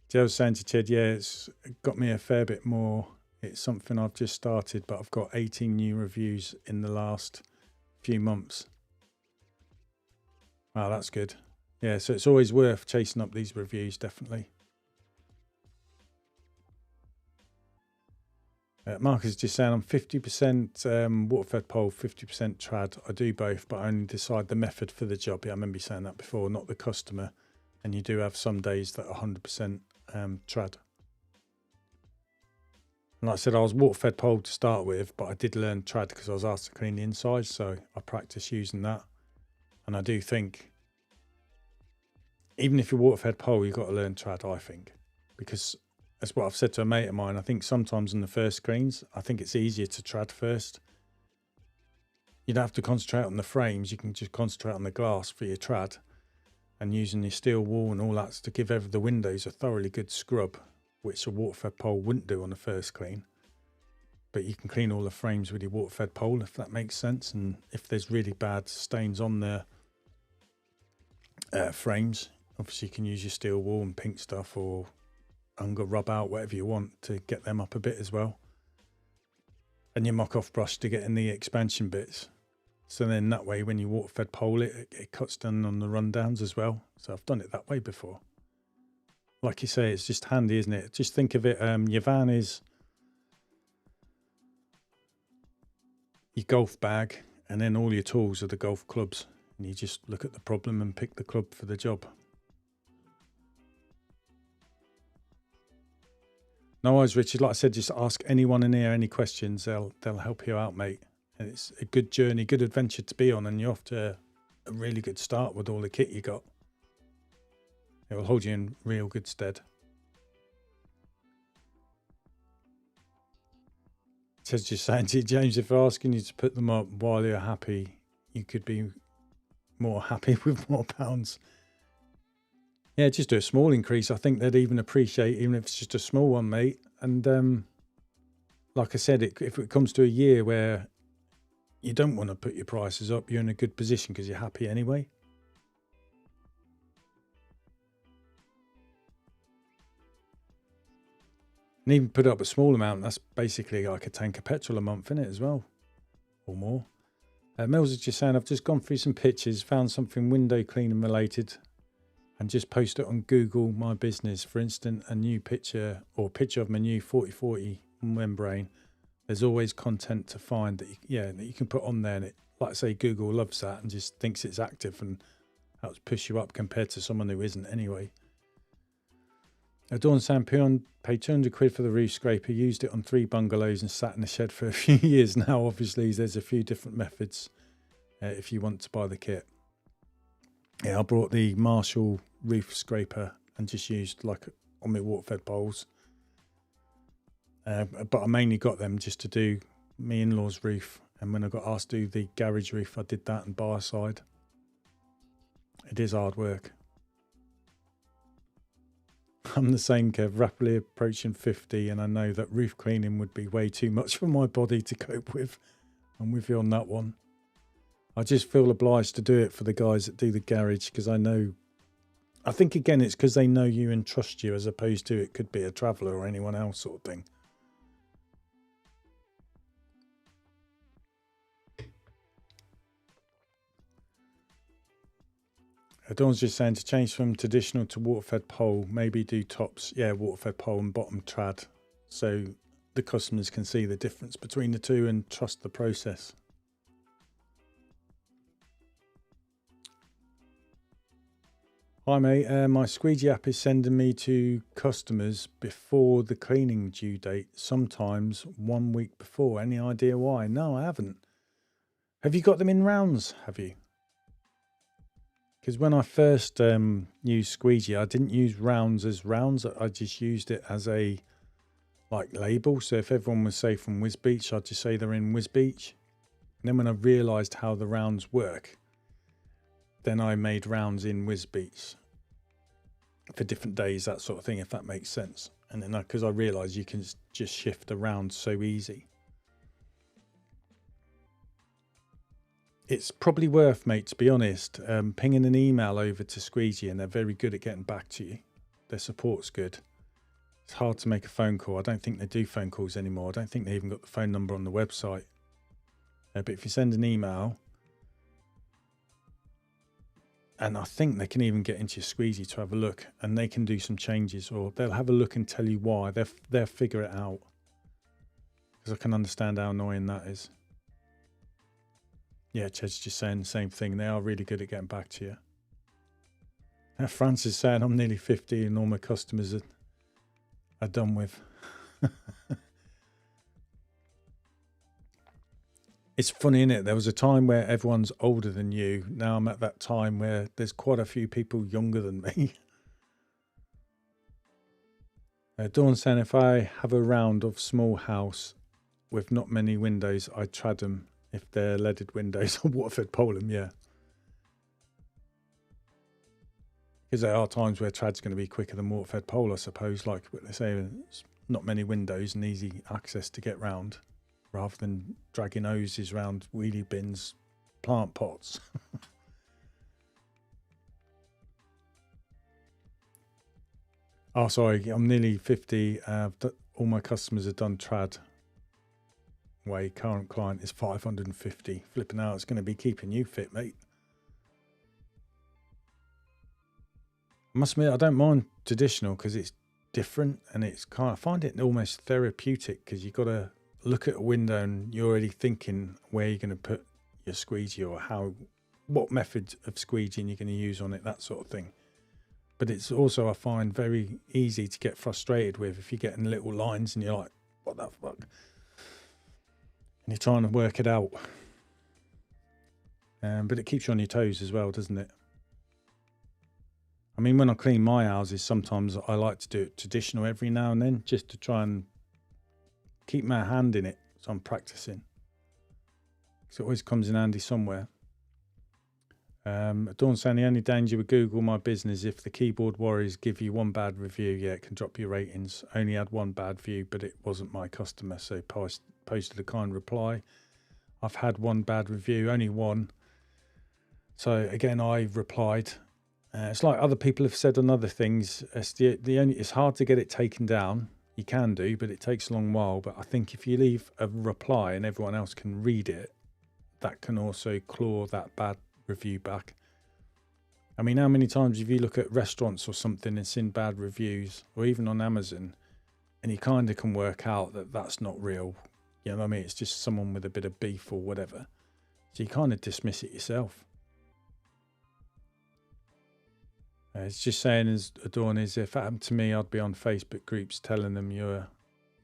Joe was saying to Ted, yeah, it's got me a fair bit more. It's something I've just started, but I've got 18 new reviews in the last few months. Wow, that's good. Yeah, so it's always worth chasing up these reviews, definitely. Mark is just saying I'm 50% water-fed pole, 50% trad. I do both, but I only decide the method for the job. Yeah, I remember you saying that before, not the customer. And you do have some days that are 100% trad. And like I said, I was water-fed pole to start with, but I did learn trad because I was asked to clean the inside, so I practiced using that. And I do think, even if you're water-fed pole, you've got to learn trad, I think. Because that's what I've said to a mate of mine. I think sometimes in the first screens, I think it's easier to trad first. You don't have to concentrate on the frames. You can just concentrate on the glass for your trad. And using your steel wall and all that to give the windows a thoroughly good scrub, which a water-fed pole wouldn't do on the first clean. but you can clean all the frames with your water-fed pole, if that makes sense. And if there's really bad stains on the frames, obviously you can use your steel wool and pink stuff or Unger rub out, whatever you want, to get them up a bit as well. And your mock-off brush to get in the expansion bits. So then that way, when you water-fed pole it cuts down on the rundowns as well. So I've done it that way before. Like you say, it's just handy, isn't it? Just think of it, your van is your golf bag, and then all your tools are the golf clubs. And you just look at the problem and pick the club for the job. No worries, Richard. Like I said, just ask anyone in here any questions. They'll help you out, mate. And it's a good journey, good adventure to be on, and you're off to a really good start with all the kit you got. It will hold you in real good stead. It says, just saying to you, James, if they're asking you to put them up while you're happy, you could be more happy with more pounds. Yeah, just do a small increase. I think they'd even appreciate, even if it's just a small one, mate. And like I said, if it comes to a year where you don't want to put your prices up, you're in a good position because you're happy anyway. And even put up a small amount, that's basically like a tank of petrol a month, in it as well, or more. Mills is just saying, I've just gone through some pictures, found something window cleaning related, and just post it on Google My Business. For instance, a new picture or picture of my new 4040 membrane. There's always content to find that that you can put on there, and it, like I say, Google loves that and just thinks it's active and helps push you up compared to someone who isn't anyway. Dawn saying, paid 200 quid for the roof scraper, used it on 3 bungalows and sat in the shed for a few years now. Obviously, there's a few different methods if you want to buy the kit. Yeah, I brought the Marshall roof scraper and just used like on my water-fed poles. But I mainly got them just to do my in-laws roof. And when I got asked to do the garage roof, I did that and bar side. It is hard work. I'm the same, Kev, rapidly approaching 50, and I know that roof cleaning would be way too much for my body to cope with. I'm with you on that one. I just feel obliged to do it for the guys that do the garage, because I think again it's because they know you and trust you, as opposed to it could be a traveller or anyone else sort of thing. Dawn's just saying to change from traditional to water-fed pole, maybe do tops, water-fed pole and bottom trad, so the customers can see the difference between the two and trust the process. Hi mate, my squeegee app is sending me to customers before the cleaning due date, sometimes 1 week before. Any idea why? No, I haven't. Have you got them in rounds, have you? Because when I first used squeegee, I didn't use rounds as rounds. I just used it as a label. So if everyone was, say, from Whiz Beach, I'd just say they're in Whiz Beach. And then when I realised how the rounds work, then I made rounds in Whiz Beach for different days, that sort of thing, if that makes sense. And then because I realised you can just shift around so easy. It's probably worth, mate, to be honest, pinging an email over to Squeegee, and they're very good at getting back to you. Their support's good. It's hard to make a phone call. I don't think they do phone calls anymore. I don't think they even got the phone number on the website. But if you send an email, and I think they can even get into your Squeegee to have a look, and they can do some changes, or they'll have a look and tell you why. They'll figure it out. Because I can understand how annoying that is. Yeah, Ched's just saying the same thing. They are really good at getting back to you. Now, Francis is saying I'm nearly 50 and all my customers are done with. It's funny, isn't it? There was a time where everyone's older than you. Now I'm at that time where there's quite a few people younger than me. Dawn saying, if I have a round of small house with not many windows, I trad them. If they're leaded windows or water-fed pole them, yeah. Because there are times where trad's going to be quicker than water-fed pole, I suppose. Like what they say, it's not many windows and easy access to get round. rather than dragging hoses around wheelie bins, plant pots. Oh, sorry, I'm nearly 50. All my customers have done trad way. Current client is 550. Flipping out, it's going to be keeping you fit, mate. I must admit, I don't mind traditional because it's different and it's kind of, I find it almost therapeutic because you've got to look at a window and you're already thinking where you're going to put your squeegee or what method of squeegeeing you're going to use on it, that sort of thing. But it's also, I find, very easy to get frustrated with if you're getting little lines and you're like, what the fuck? And you're trying to work it out. But it keeps you on your toes as well, doesn't it? I mean, when I clean my houses, sometimes I like to do it traditional every now and then, just to try and keep my hand in it. So I'm practicing. So it always comes in handy somewhere. Dawn saying the only danger with Google My Business, if the keyboard warriors give you one bad review, yeah, it can drop your ratings. Only had one bad view, but it wasn't my customer, so posted a kind reply. I've had one bad review, only one. So again, I replied. It's like other people have said on other things. It's hard to get it taken down. You can do, but it takes a long while. But I think if you leave a reply and everyone else can read it, that can also claw that bad review back. I mean, how many times if you look at restaurants or something and seen bad reviews, or even on Amazon, and you kind of can work out that that's not real. You know what I mean? It's just someone with a bit of beef or whatever. So you kind of dismiss it yourself. It's just saying, as Adorn is, if it happened to me, I'd be on Facebook groups telling them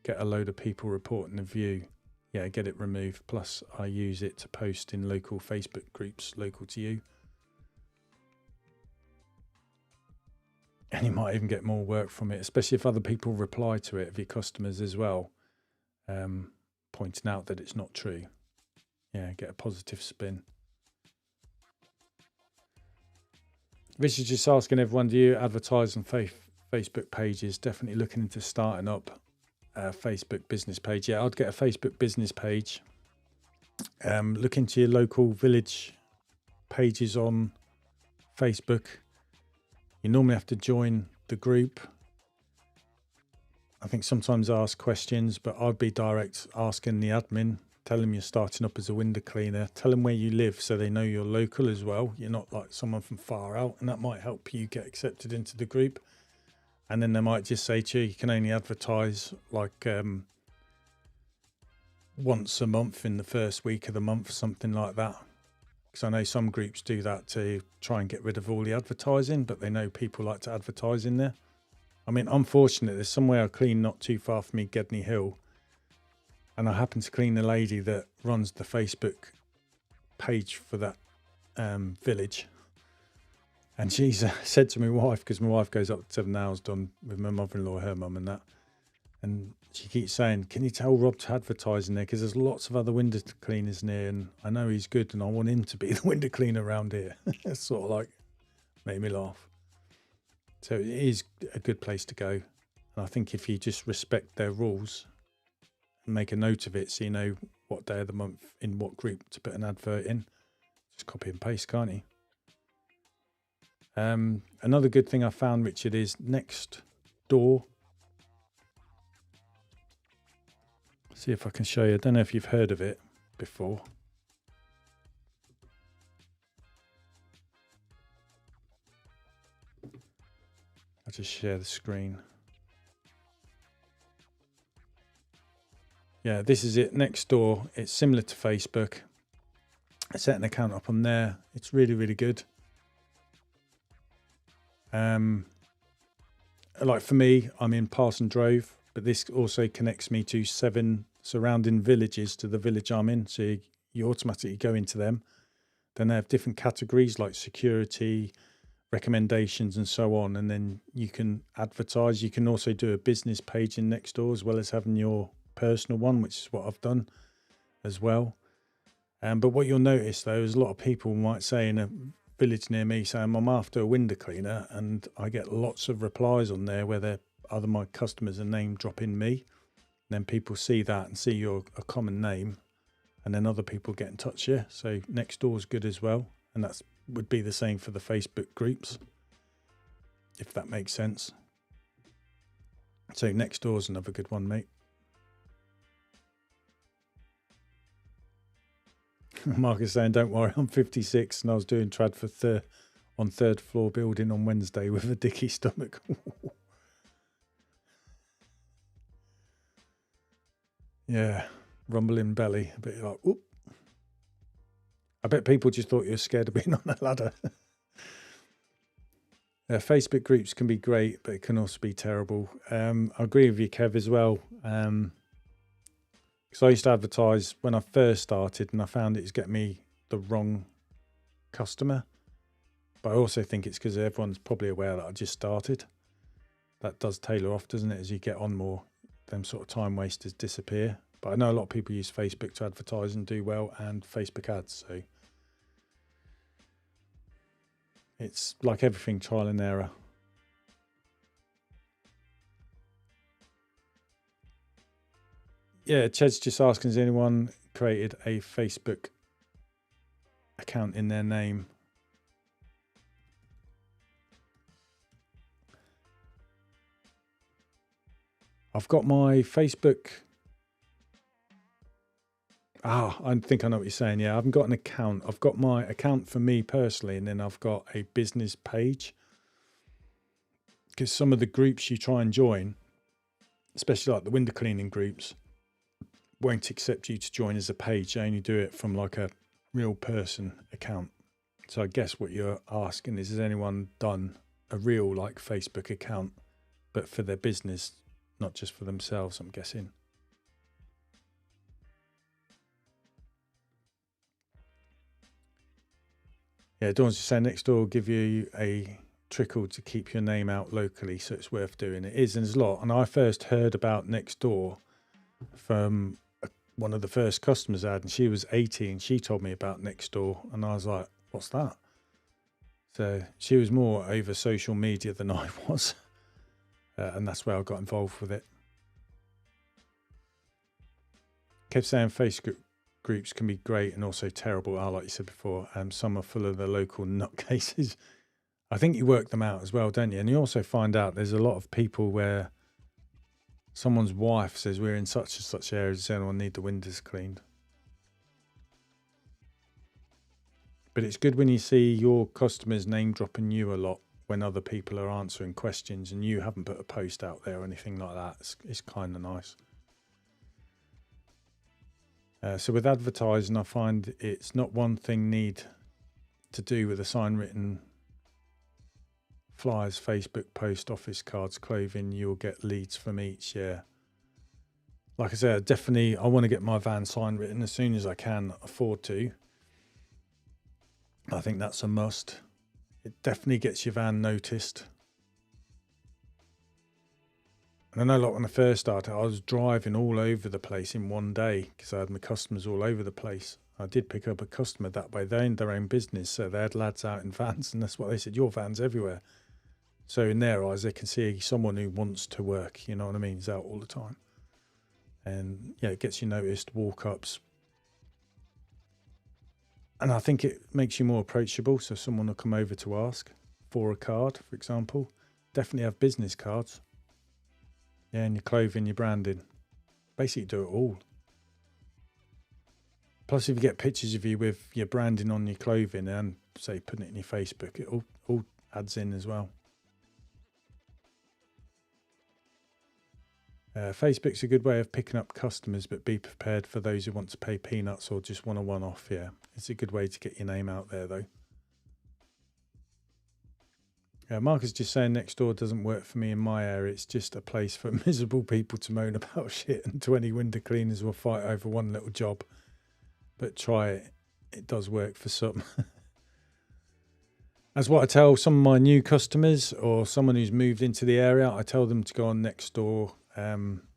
get a load of people reporting the view. Yeah, get it removed. Plus, I use it to post in local Facebook groups local to you. And you might even get more work from it, especially if other people reply to it, of your customers as well, pointing out that it's not true. Yeah, get a positive spin. Richard's just asking everyone, do you advertise on Facebook pages? Definitely looking into starting up a Facebook business page. Yeah, I'd get a Facebook business page. Look into your local village pages on Facebook. You normally have to join the group. I think sometimes ask questions, but I'd be direct asking the admin. Tell them you're starting up as a window cleaner. Tell them where you live so they know you're local as well. You're not like someone from far out, and that might help you get accepted into the group. And then they might just say to you, you can only advertise like once a month in the first week of the month, something like that. Because I know some groups do that to try and get rid of all the advertising, but they know people like to advertise in there. I mean, I'm fortunate. There's somewhere I clean not too far from me, Gedney Hill. And I happen to clean the lady that runs the Facebook page for that village. And she's said to my wife, because my wife goes up 7 hours done with my mother-in-law, her mum and that. And she keeps saying, can you tell Rob to advertise in there? Because there's lots of other window cleaners in there, and I know he's good, and I want him to be the window cleaner around here. It's sort of like made me laugh. So it is a good place to go. And I think if you just respect their rules and make a note of it so you know what day of the month in what group to put an advert in, just copy and paste, can't you? Another good thing I found, Richard, is next door. See if I can show you. I don't know if you've heard of it before. I'll just share the screen. Yeah, this is it. Next door. It's similar to Facebook. I set an account up on there. It's really, really good. Like for me, I'm in Parson Drove, but this also connects me to 7 surrounding villages to the village I'm in. So you automatically go into them. Then they have different categories like security, recommendations, and so on. And then you can advertise. You can also do a business page in Nextdoor as well as having your personal one, which is what I've done as well. But what you'll notice though is a lot of people might say in a village near me saying I'm after a window cleaner, and I get lots of replies on there where other my customers are name dropping me. then people see that and see you're a common name, and then other people get in touch here. So Nextdoor's good as well, and that's would be the same for the Facebook groups, if that makes sense. So Nextdoor's another good one, mate. Mark is saying, don't worry, I'm 56 and I was doing trad for on third floor building on Wednesday with a dicky stomach. Yeah, rumbling belly, a bit like, whoop. I bet people just thought you were scared of being on a ladder. Facebook groups can be great, but it can also be terrible. I agree with you, Kev, as well. Because I used to advertise when I first started, and I found it was getting me the wrong customer. But I also think it's because everyone's probably aware that I just started. That does tailor off, doesn't it? As you get on more, them sort of time wasters disappear. But I know a lot of people use Facebook to advertise and do well, and Facebook ads. So it's like everything, trial and error. Yeah, Ched's just asking, has anyone created a Facebook account in their name? I've got my Facebook. I think I know what you're saying. Yeah, I haven't got an account. I've got my account for me personally, and then I've got a business page. Because some of the groups you try and join, especially like the window cleaning groups, won't accept you to join as a page. They only do it from like a real person account. So I guess what you're asking is, has anyone done a real like Facebook account, but for their business, not just for themselves, I'm guessing. Yeah, Dawn's just saying Nextdoor will give you a trickle to keep your name out locally, so it's worth doing. It is, and there's a lot. And I first heard about Nextdoor from one of the first customers I had, and she was 80, and she told me about Nextdoor, and I was like, what's that? So she was more over social media than I was, and that's where I got involved with it. Kept saying Facebook groups can be great and also terrible. Like you said before, some are full of the local nutcases. I think you work them out as well, don't you? And you also find out there's a lot of people where someone's wife says, we're in such and such areas, does anyone need the windows cleaned? But it's good when you see your customers name dropping you a lot when other people are answering questions and you haven't put a post out there or anything like that. It's kind of nice. So with advertising, I find it's not one thing need to do with a sign written, flyers, Facebook post, office cards, clothing. You'll get leads from each. Yeah. Like I said, definitely I want to get my van sign written as soon as I can afford to. I think that's a must. It definitely gets your van noticed. And I know, like when I first started, I was driving all over the place in one day because I had my customers all over the place. I did pick up a customer that way. They owned their own business, so they had lads out in vans, and that's what they said, your van's everywhere. So in their eyes, they can see someone who wants to work, you know what I mean? He's out all the time. And yeah, it gets you noticed, walk-ups. And I think it makes you more approachable, so someone will come over to ask for a card, for example. Definitely have business cards. Yeah, and your clothing, your branding. Basically do it all. Plus, if you get pictures of you with your branding on your clothing and, say, putting it in your Facebook, it all adds in as well. Facebook's a good way of picking up customers, but be prepared for those who want to pay peanuts or just want a one-off. Yeah, it's a good way to get your name out there, though. Mark is just saying Nextdoor doesn't work for me in my area. It's just a place for miserable people to moan about shit, and 20 window cleaners will fight over one little job. But try it. It does work for some. That's what I tell some of my new customers or someone who's moved into the area. I tell them to go on Nextdoor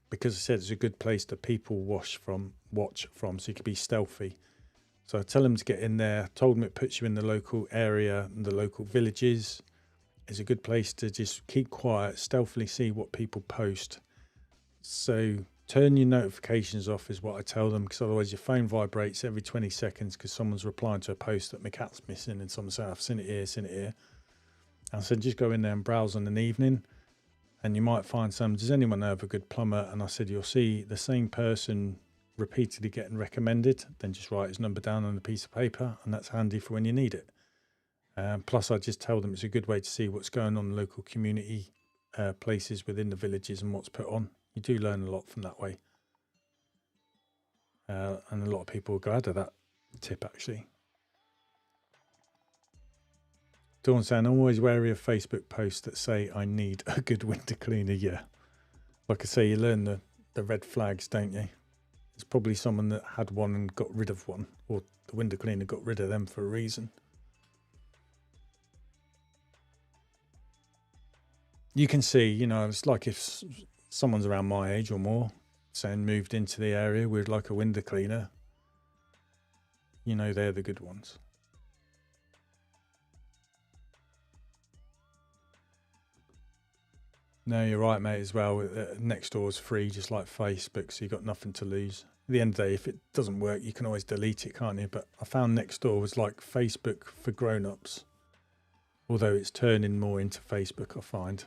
because I said it's a good place to people watch from, so you can be stealthy. So I tell them to get in there. Told them it puts you in the local area and the local villages. It's a good place to just keep quiet, stealthily see what people post. So turn your notifications off is what I tell them, because otherwise your phone vibrates every 20 seconds because someone's replying to a post that my cat's missing and someone saying, I've seen it here, seen it here. And I said, just go in there and browse on an evening and you might find some, does anyone know of a good plumber? And I said, you'll see the same person repeatedly getting recommended, then just write his number down on a piece of paper, and that's handy for when you need it. Plus I just tell them it's a good way to see what's going on in local community places within the villages and what's put on. You do learn a lot from that way. And a lot of people are glad of that tip, actually. Dawn saying, I'm always wary of Facebook posts that say I need a good winter cleaner. Yeah. Like I say, you learn the red flags, don't you? It's probably someone that had one and got rid of one, or the window cleaner got rid of them for a reason. You can see, you know, it's like if someone's around my age or more, saying moved into the area with like a window cleaner, you know, they're the good ones. No, you're right, mate, as well. Next door is free, just like Facebook, so you've got nothing to lose. At the end of the day, if it doesn't work, you can always delete it, can't you? But I found next door was like Facebook for grown-ups, although it's turning more into Facebook, I find.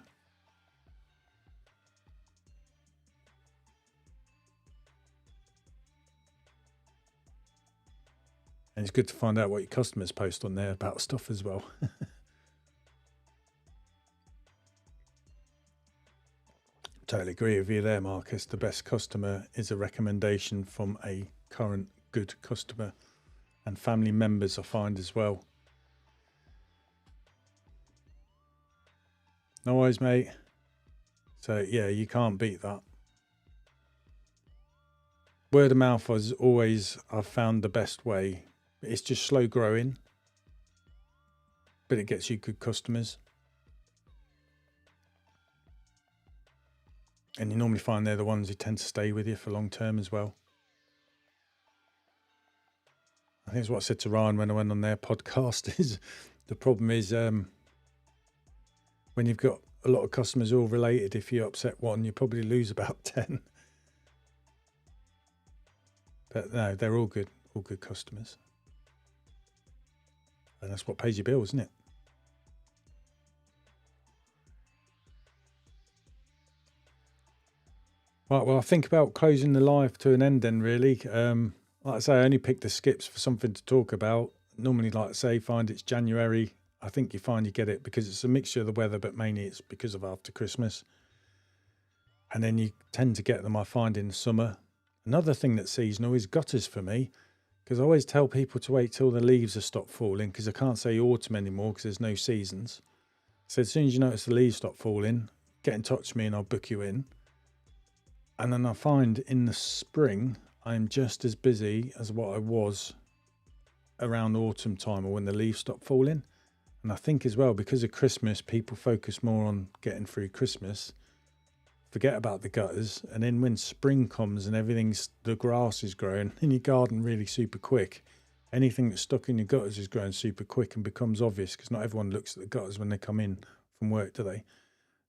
And it's good to find out what your customers post on there about stuff as well. Totally agree with you there, Marcus. The best customer is a recommendation from a current good customer, and family members I find as well. No worries, mate. So yeah, you can't beat that. Word of mouth was always, I've found, the best way. It's just slow growing, but it gets you good customers. And you normally find they're the ones who tend to stay with you for long term as well. I think it's what I said to Ryan when I went on their podcast, is the problem is when you've got a lot of customers all related, if you upset one, you probably lose about 10. But no, they're all good customers. And that's what pays your bills, isn't it? Right, well, I think about closing the live to an end then, really. Like I say, I only picked the skips for something to talk about. Normally, like I say, find it's January. I think you find you get it because it's a mixture of the weather, but mainly it's because of after Christmas. And then you tend to get them, I find, in the summer. Another thing that's seasonal is gutters for me, because I always tell people to wait till the leaves have stopped falling, because I can't say autumn anymore because there's no seasons. So as soon as you notice the leaves stop falling, get in touch with me and I'll book you in. And then I find in the spring, I'm just as busy as what I was around autumn time or when the leaves stop falling. And I think as well, because of Christmas, people focus more on getting through Christmas, forget about the gutters. And then when spring comes and the grass is growing in your garden really super quick, anything that's stuck in your gutters is growing super quick and becomes obvious, because not everyone looks at the gutters when they come in from work, do they?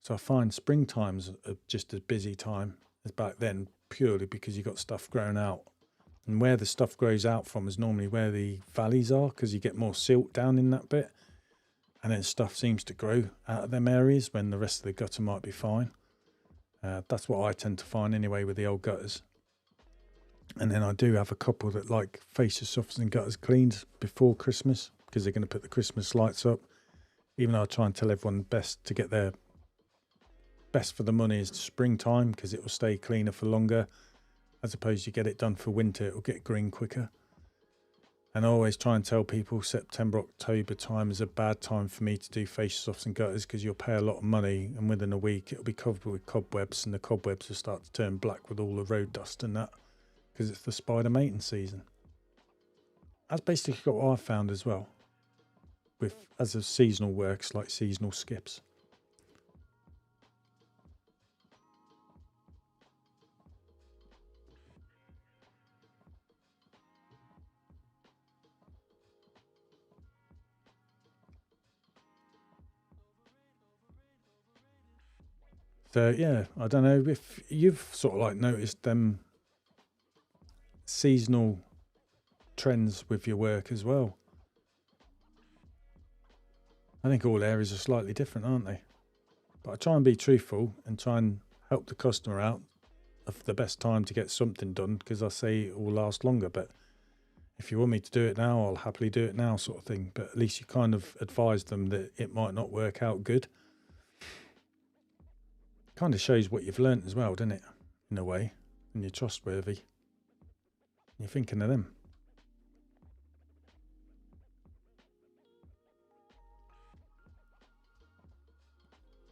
So I find springtime's just as busy time as back then, purely because you got stuff growing out. And where the stuff grows out from is normally where the valleys are, because you get more silt down in that bit. And then stuff seems to grow out of them areas when the rest of the gutter might be fine. That's what I tend to find anyway with the old gutters. And then I do have a couple that like fascia softeners and gutters cleaned before Christmas, because they're going to put the Christmas lights up. Even though I try and tell everyone best to get their best for the money is springtime, because it will stay cleaner for longer, as opposed to get it done for winter, it will get green quicker. And I always try and tell people September, October time is a bad time for me to do fascia softeners and gutters, because you'll pay a lot of money and within a week it'll be covered with cobwebs, and the cobwebs will start to turn black with all the road dust and that, because it's the spider mating season. That's basically what I've found as well, with as a seasonal works like seasonal skips. yeah, I don't know if you've sort of like noticed them seasonal trends with your work as well. I think all areas are slightly different, aren't they? But I try and be truthful and try and help the customer out of the best time to get something done, because I say it will last longer. But if you want me to do it now, I'll happily do it now, sort of thing. But at least you kind of advise them that it might not work out good. Kind of shows what you've learnt as well, doesn't it? In a way, and you're trustworthy. You're thinking of them.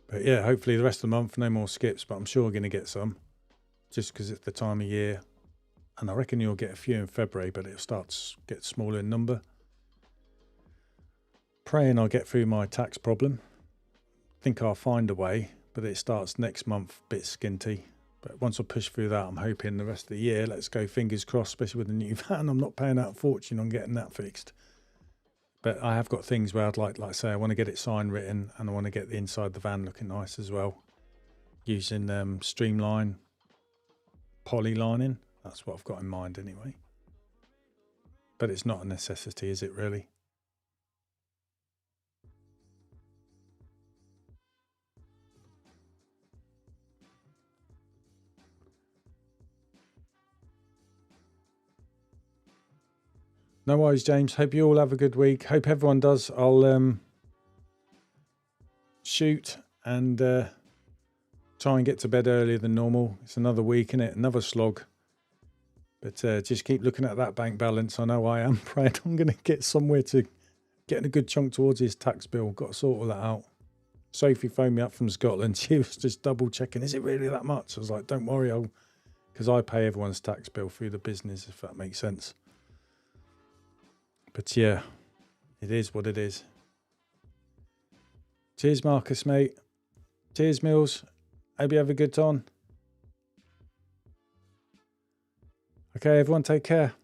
But yeah, hopefully the rest of the month, no more skips, but I'm sure we're going to get some, just because it's the time of year. And I reckon you'll get a few in February, but it'll start to get smaller in number. Praying I'll get through my tax problem. Think I'll find a way, but it starts next month, a bit skinty. But once I push through that, I'm hoping the rest of the year, let's go fingers crossed, especially with the new van. I'm not paying out a fortune on getting that fixed. But I have got things where I'd like I say, I want to get it sign written, and I want to get the inside of the van looking nice as well. Using streamline, poly lining. That's what I've got in mind anyway. But it's not a necessity, is it really? No worries, James. Hope you all have a good week. Hope everyone does. I'll shoot and try and get to bed earlier than normal. It's another week, isn't it? Another slog. But just keep looking at that bank balance. I know I am praying I'm going to get somewhere to getting a good chunk towards his tax bill. Got to sort all that out. Sophie phoned me up from Scotland. She was just double checking. Is it really that much? I was like, don't worry, because I pay everyone's tax bill through the business, if that makes sense. But yeah, it is what it is. Cheers, Marcus, mate. Cheers, Mills. Hope you have a good time. Okay, everyone, take care.